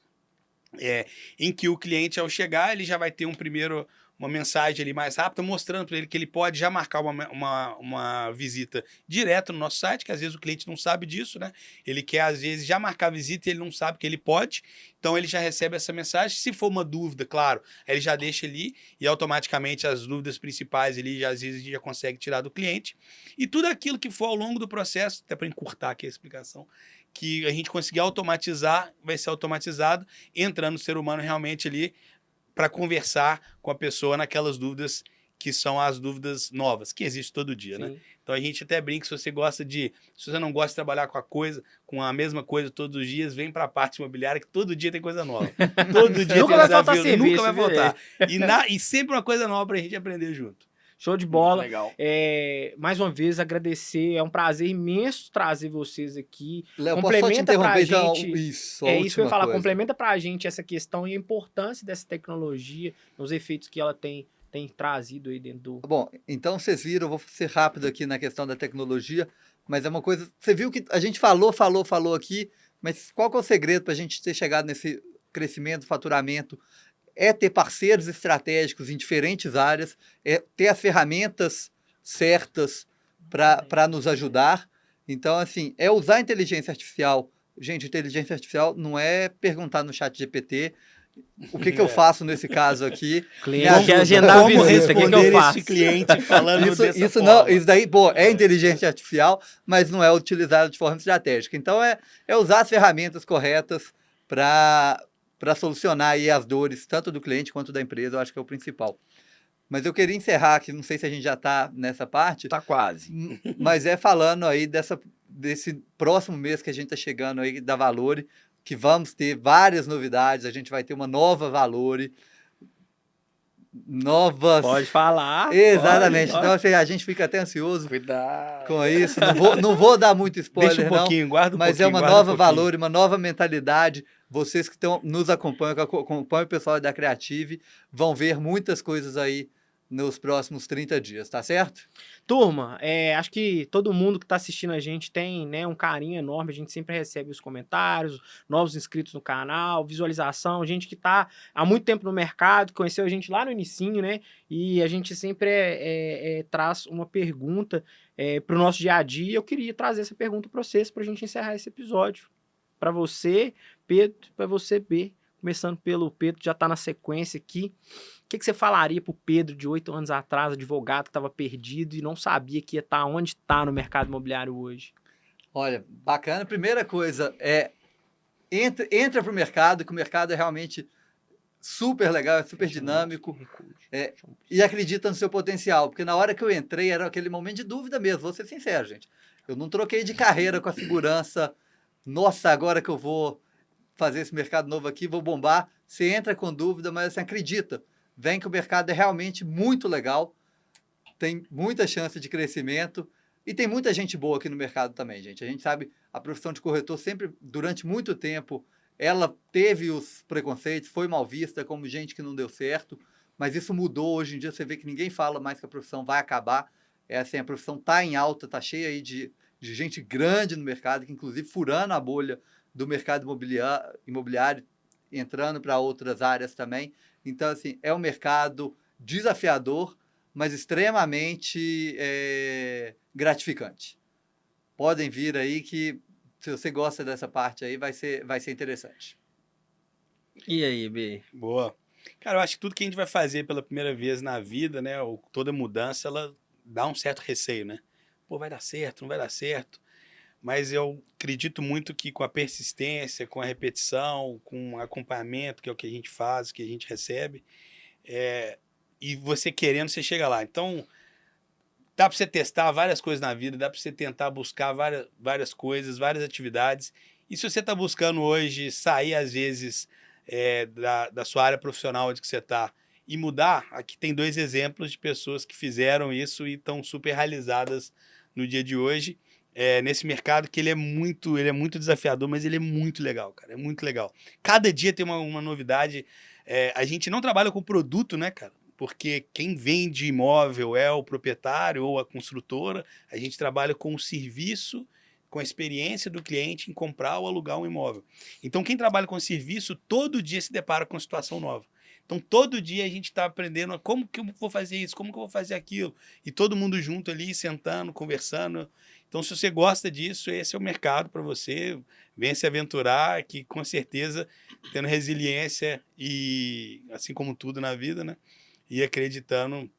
em que o cliente, ao chegar, ele já vai ter uma mensagem ali mais rápida, mostrando para ele que ele pode já marcar uma visita direto no nosso site, que às vezes o cliente não sabe disso, né? Ele quer, às vezes, já marcar a visita e ele não sabe que ele pode, então ele já recebe essa mensagem. Se for uma dúvida, claro, ele já deixa ali e automaticamente as dúvidas principais ele já, às vezes, já consegue tirar do cliente. E tudo aquilo que for ao longo do processo, até para encurtar aqui a explicação, que a gente conseguir automatizar, vai ser automatizado, entrando o ser humano realmente ali para conversar com a pessoa naquelas dúvidas que são as dúvidas novas, que existem todo dia, né? Então a gente até brinca, se você não gosta de trabalhar com a mesma coisa todos os dias, vem para a parte imobiliária, que todo dia tem coisa nova. Todo dia Nunca tem vai faltar desafio, serviço, nunca vai faltar. E sempre uma coisa nova para a gente aprender junto. Show de bola. Legal. Mais uma vez, agradecer. É um prazer imenso trazer vocês aqui. Léo, posso só te Complementa pra interromper, então? gente. Isso, É isso que eu ia última falar. coisa. Complementa pra gente essa questão e a importância dessa tecnologia, os efeitos que ela tem trazido aí dentro do... Bom, então vocês viram, eu vou ser rápido aqui na questão da tecnologia, mas é uma coisa... Você viu que a gente falou aqui, mas qual que é o segredo para a gente ter chegado nesse crescimento, faturamento? É ter parceiros estratégicos em diferentes áreas, é ter as ferramentas certas para nos ajudar. Então, assim, é usar a inteligência artificial. Gente, inteligência artificial não é perguntar no chat GPT o que eu faço nesse caso aqui. Cliente quer ajuda. agendar a Como visita, o que eu responder faço? esse cliente falando dessa Isso forma? não, isso daí, pô, é inteligência artificial, mas não é utilizado de forma estratégica. Então, é usar as ferramentas corretas para solucionar aí as dores, tanto do cliente quanto da empresa, eu acho que é o principal. Mas eu queria encerrar aqui, não sei se a gente já está nessa parte, Tá quase. mas falando aí desse próximo mês que a gente está chegando aí da Valore, que vamos ter várias novidades, a gente vai ter uma nova Valore, novas... Pode falar. Exatamente, pode. então assim, a gente fica até ansioso Cuidado. com isso, não vou dar muito spoiler, Deixa um pouquinho, guarda um mas pouquinho. é uma guarda um nova pouquinho. Valore, uma nova mentalidade. Vocês que nos acompanham, que acompanham o pessoal da Creative, vão ver muitas coisas aí nos próximos 30 dias, tá certo? Turma, acho que todo mundo que está assistindo a gente tem, né, um carinho enorme. A gente sempre recebe os comentários, novos inscritos no canal, visualização, gente que está há muito tempo no mercado, conheceu a gente lá no inicinho, né? E a gente sempre traz uma pergunta para o nosso dia a dia. Eu queria trazer essa pergunta para vocês, para a gente encerrar esse episódio. Para você, Pedro, para você, B. Começando pelo Pedro, já está na sequência aqui. O que você falaria para o Pedro de 8 anos atrás, advogado que estava perdido e não sabia que ia estar onde está no mercado imobiliário hoje? Olha, bacana. Primeira coisa entra para o mercado, que o mercado é realmente super legal, é super dinâmico, e acredita no seu potencial, porque na hora que eu entrei era aquele momento de dúvida mesmo, vou ser sincero, gente. Eu não troquei de carreira com a segurança, nossa, agora que eu vou fazer esse mercado novo aqui, vou bombar. Você entra com dúvida, mas assim, acredita. Vem que o mercado é realmente muito legal, tem muita chance de crescimento e tem muita gente boa aqui no mercado também, gente. A gente sabe, a profissão de corretor sempre, durante muito tempo, ela teve os preconceitos, foi mal vista como gente que não deu certo, mas isso mudou. Hoje em dia você vê que ninguém fala mais que a profissão vai acabar. Assim, a profissão está em alta, está cheia aí de gente grande no mercado, que inclusive furando a bolha do mercado imobiliário, entrando para outras áreas também. Então, assim, é um mercado desafiador, mas extremamente gratificante. Podem vir aí que, se você gosta dessa parte aí, vai ser interessante. E aí, B? Boa. Cara, eu acho que tudo que a gente vai fazer pela primeira vez na vida, né, ou toda mudança, ela dá um certo receio, né? Pô, vai dar certo, não vai dar certo. Mas eu acredito muito que com a persistência, com a repetição, com o acompanhamento, que é o que a gente faz, o que a gente recebe, e você querendo, você chega lá. Então, dá para você testar várias coisas na vida, dá para você tentar buscar várias coisas, várias atividades. E se você está buscando hoje sair, às vezes, da sua área profissional onde que você está e mudar, aqui tem 2 exemplos de pessoas que fizeram isso e estão super realizadas no dia de hoje. Nesse mercado que ele é muito desafiador, mas ele é muito legal, cara, é muito legal. Cada dia tem uma novidade. A gente não trabalha com produto, né, cara? porque quem vende imóvel é o proprietário ou a construtora, a gente trabalha com o serviço, com a experiência do cliente em comprar ou alugar um imóvel. Então, quem trabalha com serviço, todo dia se depara com situação nova. Então, todo dia a gente está aprendendo como que eu vou fazer isso, como que eu vou fazer aquilo. E todo mundo junto ali, sentando, conversando. Então, se você gosta disso, esse é o mercado para você. Venha se aventurar, que com certeza, tendo resiliência e, assim como tudo na vida, né? E acreditando,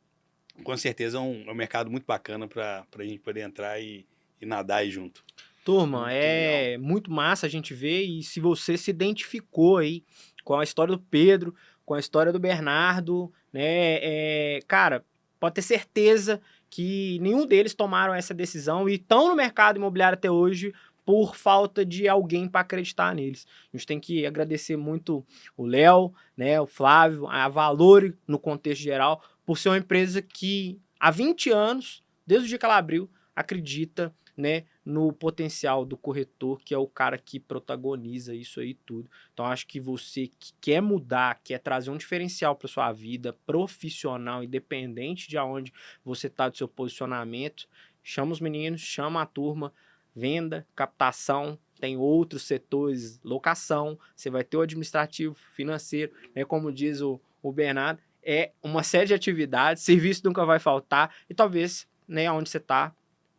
com certeza é um mercado muito bacana para a gente poder entrar e nadar aí junto. Turma, Muito é muito massa a gente ver, e se você se identificou aí com a história do Pedro, com a história do Bernardo, né, cara, pode ter certeza que nenhum deles tomaram essa decisão e estão no mercado imobiliário até hoje por falta de alguém para acreditar neles. A gente tem que agradecer muito o Léo, né, o Flávio, a Valore no contexto geral, por ser uma empresa que há 20 anos, desde o dia que ela abriu, acredita, né, no potencial do corretor, que é o cara que protagoniza isso aí tudo. Então, acho que você que quer mudar, quer trazer um diferencial para sua vida profissional, independente de aonde você está do seu posicionamento, chama os meninos, chama a turma, venda, captação, tem outros setores, locação, você vai ter o administrativo, financeiro, né, como diz o Bernardo, é uma série de atividades, serviço nunca vai faltar, e talvez, né, onde você está,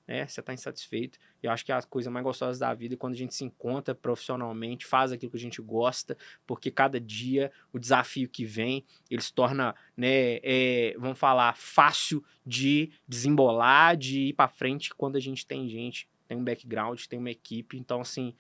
né, você está insatisfeito. Eu acho que a coisa mais gostosa da vida é quando a gente se encontra profissionalmente, faz aquilo que a gente gosta, porque cada dia o desafio que vem, ele se torna, né, vamos falar, fácil de desembolar, de ir para frente quando a gente tem gente, tem um background, tem uma equipe. Então, assim,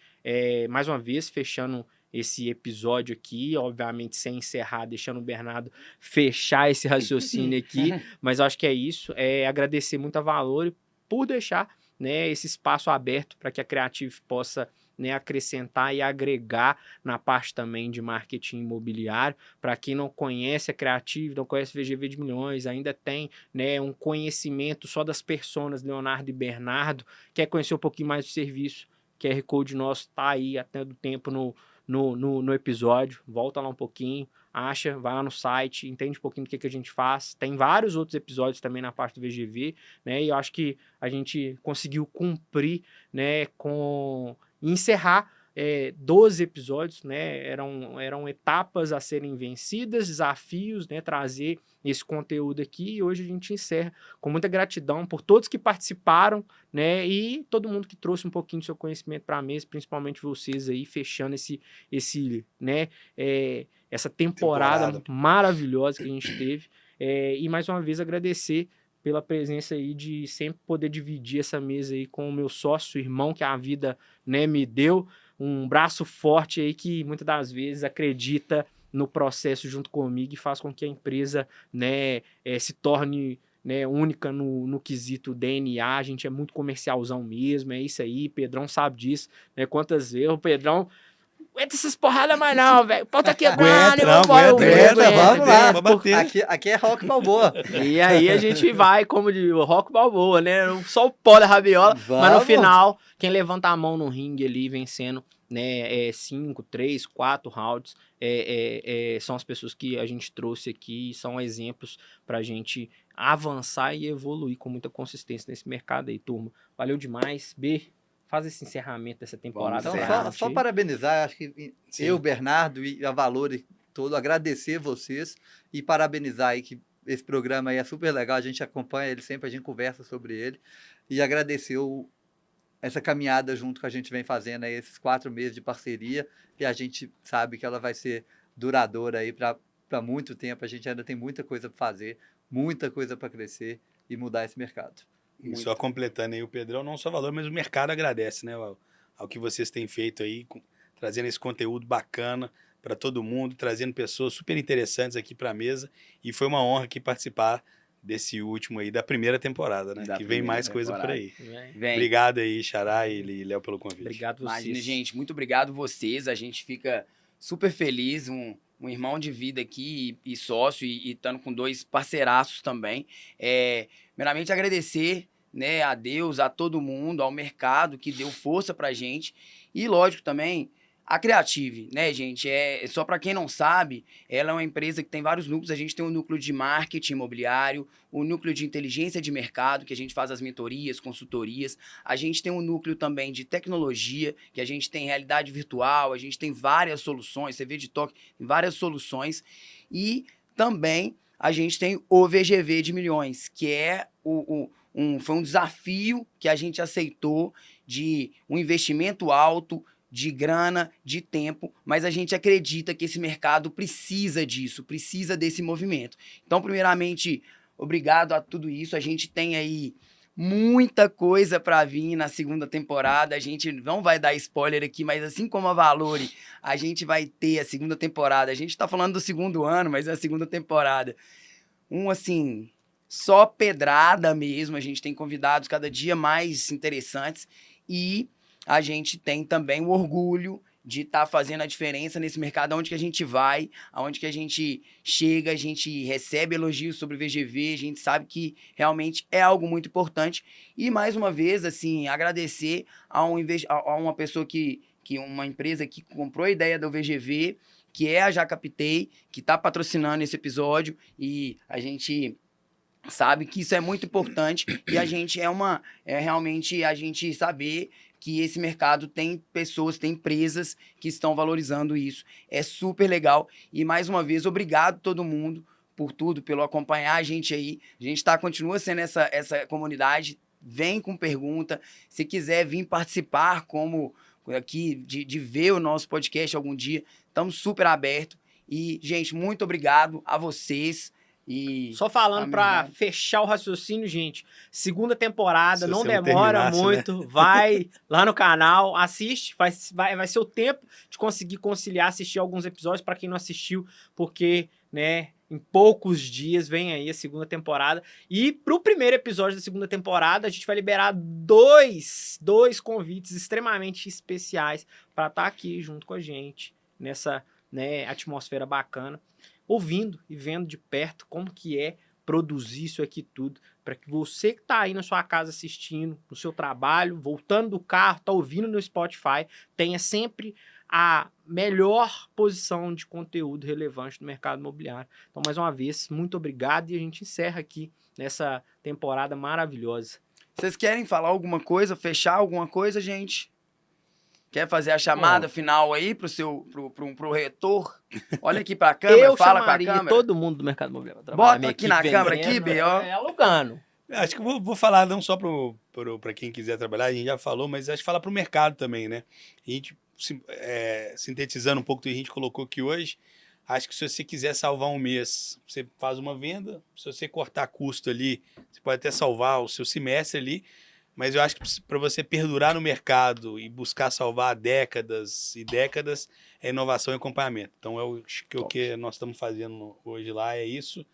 mais uma vez, fechando esse episódio aqui, obviamente sem encerrar, deixando o Bernardo fechar esse raciocínio aqui, mas eu acho que é isso, agradecer muito a Valore por deixar, né, esse espaço aberto para que a Creative possa, né, acrescentar e agregar na parte também de marketing imobiliário. Para quem não conhece a Creative, não conhece VGV de Milhões, ainda tem, né, um conhecimento só das personas Leonardo e Bernardo, quer conhecer um pouquinho mais do serviço, QR Code nosso está aí até do tempo no episódio, volta lá um pouquinho, acha, vai lá no site, entende um pouquinho do que a gente faz. Tem vários outros episódios também na parte do VGV, né? E eu acho que a gente conseguiu cumprir, né, com encerrar 12 episódios, né? Eram etapas a serem vencidas, desafios, né? Trazer esse conteúdo aqui, e hoje a gente encerra com muita gratidão por todos que participaram, né? E todo mundo que trouxe um pouquinho do seu conhecimento para a mesa, principalmente vocês aí, fechando né? Essa temporada maravilhosa que a gente teve. E mais uma vez agradecer pela presença aí de sempre poder dividir essa mesa aí com o meu sócio, irmão que a vida, né, me deu, um braço forte aí que muitas das vezes acredita no processo junto comigo e faz com que a empresa, né, se torne, né, única no quesito DNA. A gente é muito comercialzão mesmo, é isso aí, Pedrão sabe disso, né, quantas vezes o Pedrão aguenta essas porradas mais não, velho. O pau tá quebrando, vamos lá. Bater. Aqui é Rock Balboa. E aí a gente vai, como de Rock Balboa, né? Só o pó da rabiola, mas no final, quem levanta a mão no ringue ali, vencendo, né, 5, 3, 4 rounds, são as pessoas que a gente trouxe aqui, são exemplos pra gente avançar e evoluir com muita consistência nesse mercado aí, turma. Valeu demais, B. Faz esse encerramento dessa temporada. Então, só parabenizar, acho que Sim. eu, Bernardo e a Valore todo, agradecer vocês e parabenizar aí que esse programa aí é super legal, a gente acompanha ele sempre, a gente conversa sobre ele, e agradecer essa caminhada junto que a gente vem fazendo aí, esses 4 meses de parceria, e a gente sabe que ela vai ser duradoura aí para muito tempo, a gente ainda tem muita coisa para fazer, muita coisa para crescer e mudar esse mercado. E só completando aí o Pedrão, não só valor, mas o mercado agradece, né, ao que vocês têm feito aí, trazendo esse conteúdo bacana para todo mundo, trazendo pessoas super interessantes aqui para a mesa, e foi uma honra aqui participar desse último aí, da primeira temporada, né, que vem mais coisa por aí. Vem. Obrigado aí, Xará e Léo, pelo convite. Obrigado vocês. Imagina, gente, muito obrigado vocês, a gente fica super feliz, um irmão de vida aqui e sócio, e estando com 2 parceiraços também. Primeiramente, agradecer, né, a Deus, a todo mundo, ao mercado que deu força pra gente. E, lógico, também A Creative, né, gente, só para quem não sabe, ela é uma empresa que tem vários núcleos. A gente tem um núcleo de marketing imobiliário, o núcleo de inteligência de mercado, que a gente faz as mentorias, consultorias. A gente tem um núcleo também de tecnologia, que a gente tem realidade virtual, a gente tem várias soluções, CV de toque, várias soluções. E também a gente tem o VGV de milhões, que é foi um desafio que a gente aceitou de um investimento alto, de grana, de tempo, mas a gente acredita que esse mercado precisa disso, precisa desse movimento. Então, primeiramente, obrigado a tudo isso. A gente tem aí muita coisa para vir na segunda temporada. A gente não vai dar spoiler aqui, mas assim como a Valori, a gente vai ter a segunda temporada. A gente está falando do segundo ano, mas é a segunda temporada. Assim, só pedrada mesmo. A gente tem convidados cada dia mais interessantes e a gente tem também o orgulho de estar fazendo a diferença nesse mercado, aonde que a gente vai, aonde que a gente chega, a gente recebe elogios sobre o VGV, a gente sabe que realmente é algo muito importante. E, mais uma vez, assim, agradecer a uma pessoa uma empresa que comprou a ideia do VGV, que é a Já Captei, que está patrocinando esse episódio, e a gente sabe que isso é muito importante, e a gente realmente a gente saber que esse mercado tem pessoas, tem empresas que estão valorizando isso. É super legal. E, mais uma vez, obrigado a todo mundo por tudo, pelo acompanhar a gente aí. A gente continua sendo essa comunidade. Vem com pergunta. Se quiser vir participar como aqui, de ver o nosso podcast algum dia, estamos super abertos. E, gente, muito obrigado a vocês. E só falando para fechar o raciocínio, gente, segunda temporada, não demora muito, né? Vai lá no canal, assiste, vai ser o tempo de conseguir conciliar, assistir alguns episódios para quem não assistiu, porque, né, em poucos dias vem aí a segunda temporada. E pro primeiro episódio da segunda temporada, a gente vai liberar dois convites extremamente especiais para estar aqui junto com a gente, nessa, né, atmosfera bacana, ouvindo e vendo de perto como que é produzir isso aqui tudo, para que você que está aí na sua casa assistindo, no seu trabalho, voltando do carro, está ouvindo no Spotify, tenha sempre a melhor posição de conteúdo relevante do mercado imobiliário. Então, mais uma vez, muito obrigado e a gente encerra aqui nessa temporada maravilhosa. Vocês querem falar alguma coisa, fechar alguma coisa, gente? Quer fazer a chamada final aí pro retor? Olha aqui pra câmera, fala com a câmera. Todo mundo do mercado imobiliário. Bota aqui na câmera, aqui, B.O. É alugando. Acho que vou falar não só para quem quiser trabalhar, a gente já falou, mas acho que falar para o mercado também, né? A gente, sintetizando um pouco do que a gente colocou aqui hoje, acho que se você quiser salvar um mês, você faz uma venda, se você cortar custo ali, você pode até salvar o seu semestre ali, mas eu acho que para você perdurar no mercado e buscar salvar décadas e décadas, é inovação e acompanhamento. Então, acho que o que nós estamos fazendo hoje lá é isso.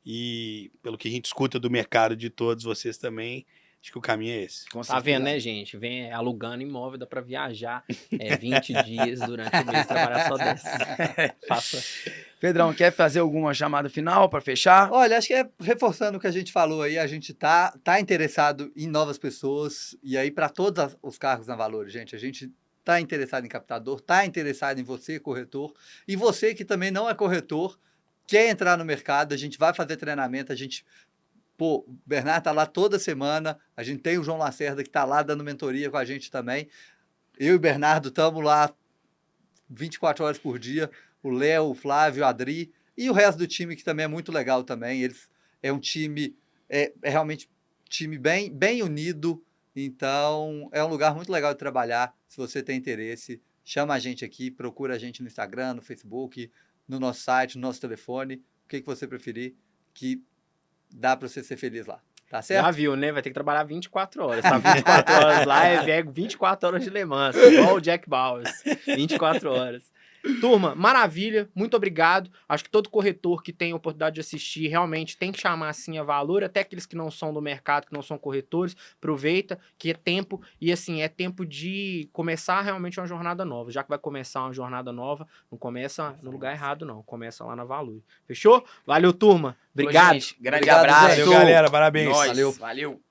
E pelo que a gente escuta do mercado de todos vocês também, acho que o caminho é esse. Tá vendo, né, gente? Vem alugando imóvel, dá para viajar 20 dias durante o mês, trabalhar só 10. Faça. Pedrão, quer fazer alguma chamada final para fechar? Olha, acho que reforçando o que a gente falou aí, a gente tá interessado em novas pessoas, e aí para todos os cargos na Valori, gente, a gente tá interessado em captador, tá interessado em você, corretor, e você que também não é corretor, quer entrar no mercado, a gente vai fazer treinamento, o Bernardo tá lá toda semana, a gente tem o João Lacerda que tá lá dando mentoria com a gente também, eu e o Bernardo estamos lá 24 horas por dia, o Léo, o Flávio, o Adri e o resto do time que também é muito legal também, é um time, é realmente um time bem unido, então é um lugar muito legal de trabalhar, se você tem interesse, chama a gente aqui, procura a gente no Instagram, no Facebook, no nosso site, no nosso telefone, o que você preferir, que dá para você ser feliz lá. Tá certo? Já viu, né? Vai ter que trabalhar 24 horas. Tá 24 horas lá, é 24 horas de Le Mans, igual o Jack Bowers. 24 horas. Turma, maravilha, muito obrigado. Acho que todo corretor que tem a oportunidade de assistir realmente tem que chamar assim a Valori, até aqueles que não são do mercado, que não são corretores, aproveita que é tempo, e assim, é tempo de começar realmente uma jornada nova. Já que vai começar uma jornada nova, não começa no lugar errado não, começa lá na Valori. Fechou? Valeu, turma. Obrigado. Gente, grande Obrigado, abraço. gente. Valeu, galera, parabéns. Nós. Valeu. Valeu.